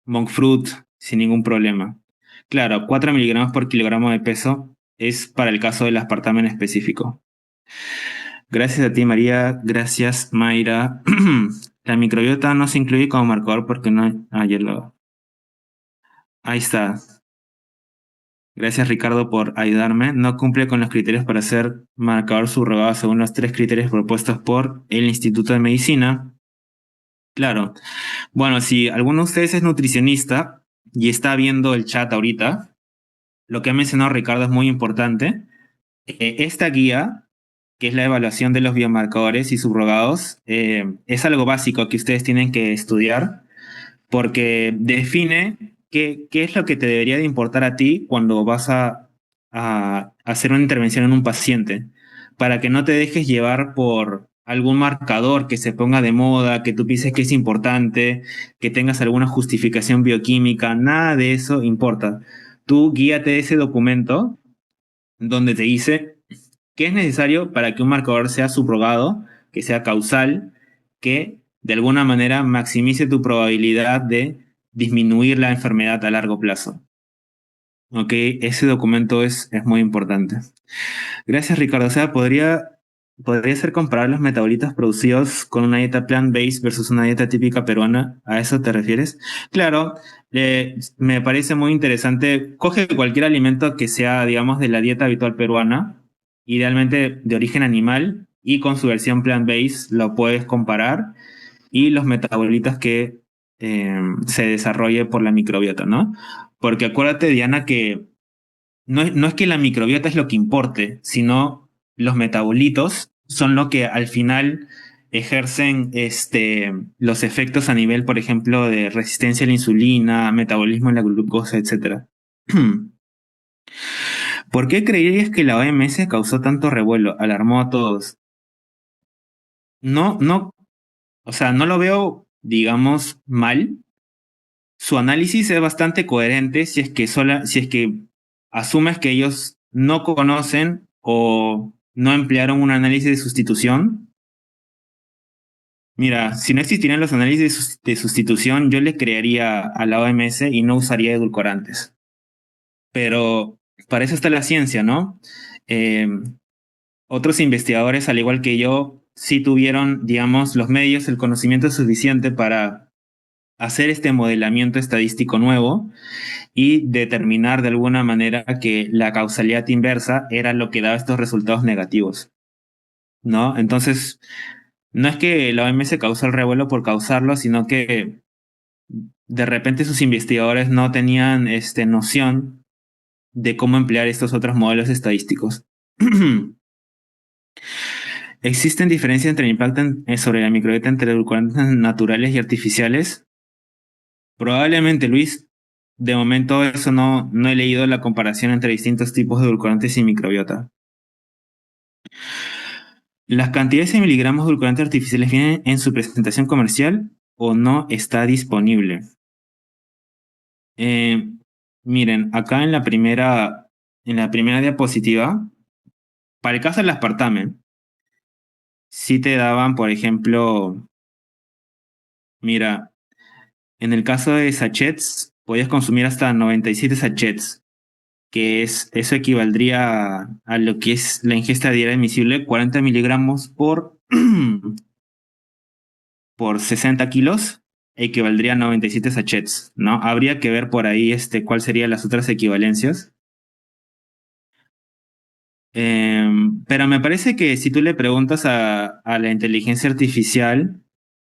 [SPEAKER 2] monk fruit sin ningún problema. Claro, 4 miligramos por kilogramo de peso es para el caso del aspartame en específico. Gracias a ti, María. Gracias, Mayra. La microbiota no se incluye como marcador porque no... Ayer lo... Ahí está. Gracias, Ricardo, por ayudarme. No cumple con los criterios para ser marcador subrogado según los 3 criterios propuestos por el Instituto de Medicina. Claro. Bueno, si alguno de ustedes es nutricionista y está viendo el chat ahorita, lo que ha mencionado Ricardo es muy importante. Esta guía que es la evaluación de los biomarcadores y subrogados, es algo básico que ustedes tienen que estudiar porque define qué es lo que te debería de importar a ti cuando vas a hacer una intervención en un paciente, para que no te dejes llevar por algún marcador que se ponga de moda, que tú pienses que es importante, que tengas alguna justificación bioquímica, nada de eso importa. Tú guíate ese documento donde te dice qué es necesario para que un marcador sea subrogado, que sea causal, que de alguna manera maximice tu probabilidad de disminuir la enfermedad a largo plazo. Ok, ese documento es muy importante. Gracias, Ricardo. O sea, podría ser comparar los metabolitos producidos con una dieta plant-based versus una dieta típica peruana. ¿A eso te refieres? Claro, me parece muy interesante. Coge cualquier alimento que sea, digamos, de la dieta habitual peruana, idealmente de origen animal, y con su versión plant-based lo puedes comparar y los metabolitos que se desarrolle por la microbiota, ¿no? Porque acuérdate, Diana, que no es que la microbiota es lo que importe, sino los metabolitos son lo que al final ejercen los efectos a nivel, por ejemplo, de resistencia a la insulina, metabolismo de la glucosa, etcétera. ¿Por qué creerías que la OMS causó tanto revuelo? Alarmó a todos. No, o sea, no lo veo, digamos, mal. Su análisis es bastante coherente si es que asumes que ellos no conocen o no emplearon un análisis de sustitución. Mira, si no existieran los análisis de sustitución, yo le crearía a la OMS y no usaría edulcorantes. Pero para eso está la ciencia, ¿no? Eh, Otros investigadores, al igual que yo, sí tuvieron, digamos, los medios, el conocimiento suficiente para hacer este modelamiento estadístico nuevo y determinar de alguna manera que la causalidad inversa era lo que daba estos resultados negativos, ¿no? Entonces, no es que la OMS causó el revuelo por causarlo, sino que de repente sus investigadores no tenían noción de cómo emplear estos otros modelos estadísticos. ¿Existen diferencias entre el impacto sobre la microbiota entre edulcorantes naturales y artificiales? Probablemente, Luis. De momento eso no he leído la comparación entre distintos tipos de edulcorantes y microbiota. ¿Las cantidades de miligramos de edulcorantes artificiales vienen en su presentación comercial o no está disponible? Eh, Miren, acá en la primera diapositiva, para el caso del aspartame, sí te daban, por ejemplo, mira, en el caso de sachets, podías consumir hasta 97 sachets, eso equivaldría a lo que es la ingesta diaria admisible, 40 miligramos por 60 kilos, equivaldría a 97 sachets, ¿no? Habría que ver por ahí cuál serían las otras equivalencias. Pero me parece que si tú le preguntas a la inteligencia artificial,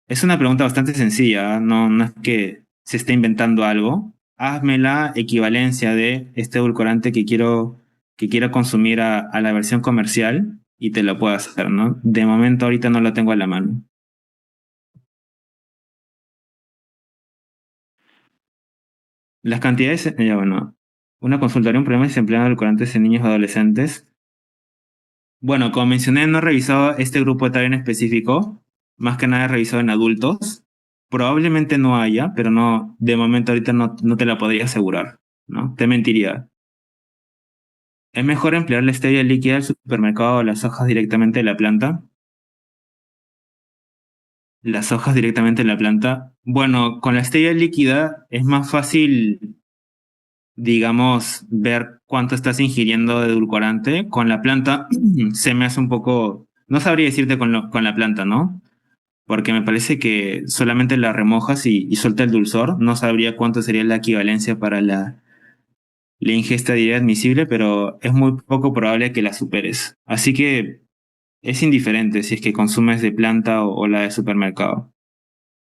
[SPEAKER 2] es una pregunta bastante sencilla, ¿ah? No es que se esté inventando algo. Hazme la equivalencia de este edulcorante que quiero consumir a la versión comercial y te lo puedo hacer, ¿no? De momento ahorita no lo tengo a la mano. Las cantidades, ya bueno, una consultoría, un problema si se emplean edulcorantes en niños y adolescentes. Bueno, como mencioné, no he revisado este grupo etario en específico, más que nada he revisado en adultos. Probablemente no haya, pero no, de momento ahorita no te la podría asegurar, ¿no? Te mentiría. ¿Es mejor emplear la stevia líquida del supermercado o las hojas directamente de la planta? Las hojas directamente de la planta. Bueno, con la stevia líquida es más fácil, digamos, ver cuánto estás ingiriendo de edulcorante. Con la planta se me hace un poco... No sabría decirte con la planta, ¿no? Porque me parece que solamente la remojas y suelta el dulzor. No sabría cuánto sería la equivalencia para la ingesta diaria admisible, pero es muy poco probable que la superes. Así que es indiferente si es que consumes de planta o la de supermercado.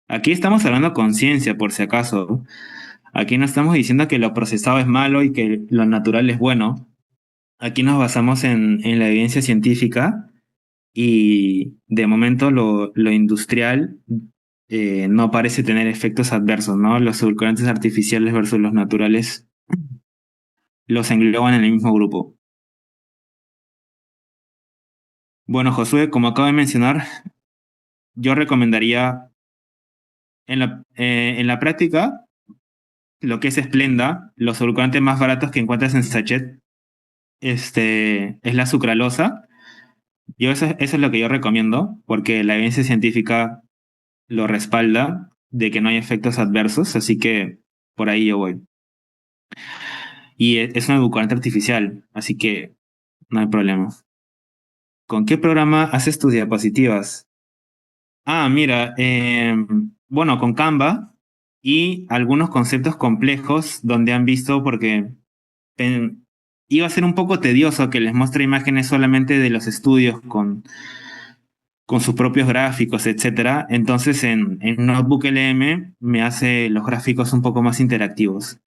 [SPEAKER 2] Aquí estamos hablando con ciencia, por si acaso. Aquí no estamos diciendo que lo procesado es malo y que lo natural es bueno. Aquí nos basamos en la evidencia científica y de momento lo industrial no parece tener efectos adversos, ¿no? Los edulcorantes artificiales versus los naturales los engloban en el mismo grupo. Bueno, Josué, como acabo de mencionar, yo recomendaría en la práctica lo que es Splenda, los edulcorantes más baratos que encuentras en sachet, es la sucralosa. Eso es lo que yo recomiendo, porque la evidencia científica lo respalda de que no hay efectos adversos, así que por ahí yo voy. Y es un edulcorante artificial, así que no hay problema. ¿Con qué programa haces tus diapositivas? Ah, mira, bueno, con Canva y algunos conceptos complejos donde han visto, porque pen- iba a ser un poco tedioso que les muestre imágenes solamente de los estudios con sus propios gráficos, etcétera. Entonces en Notebook LM me hace los gráficos un poco más interactivos.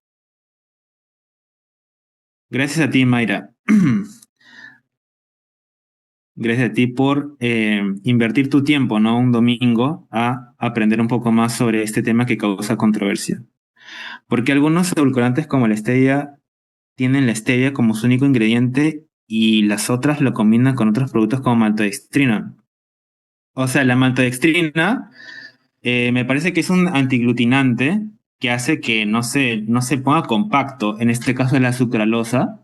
[SPEAKER 2] Gracias a ti, Mayra. Gracias a ti por invertir tu tiempo, ¿no? Un domingo a aprender un poco más sobre este tema que causa controversia. Porque algunos edulcorantes como la stevia tienen la stevia como su único ingrediente y las otras lo combinan con otros productos como maltodextrina. O sea, la maltodextrina me parece que es un antiglutinante que hace que no se ponga compacto, en este caso la sucralosa,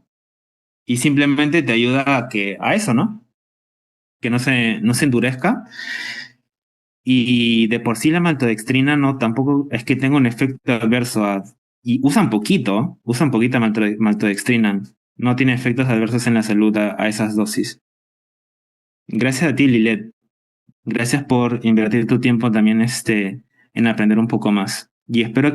[SPEAKER 2] y simplemente te ayuda a eso, ¿no? Que no se endurezca. Y de por sí la maltodextrina no tampoco es que tenga un efecto adverso y usan poquita maltodextrina. No tiene efectos adversos en la salud a esas dosis. Gracias a ti, Lilet. Gracias por invertir tu tiempo también en aprender un poco más. Y espero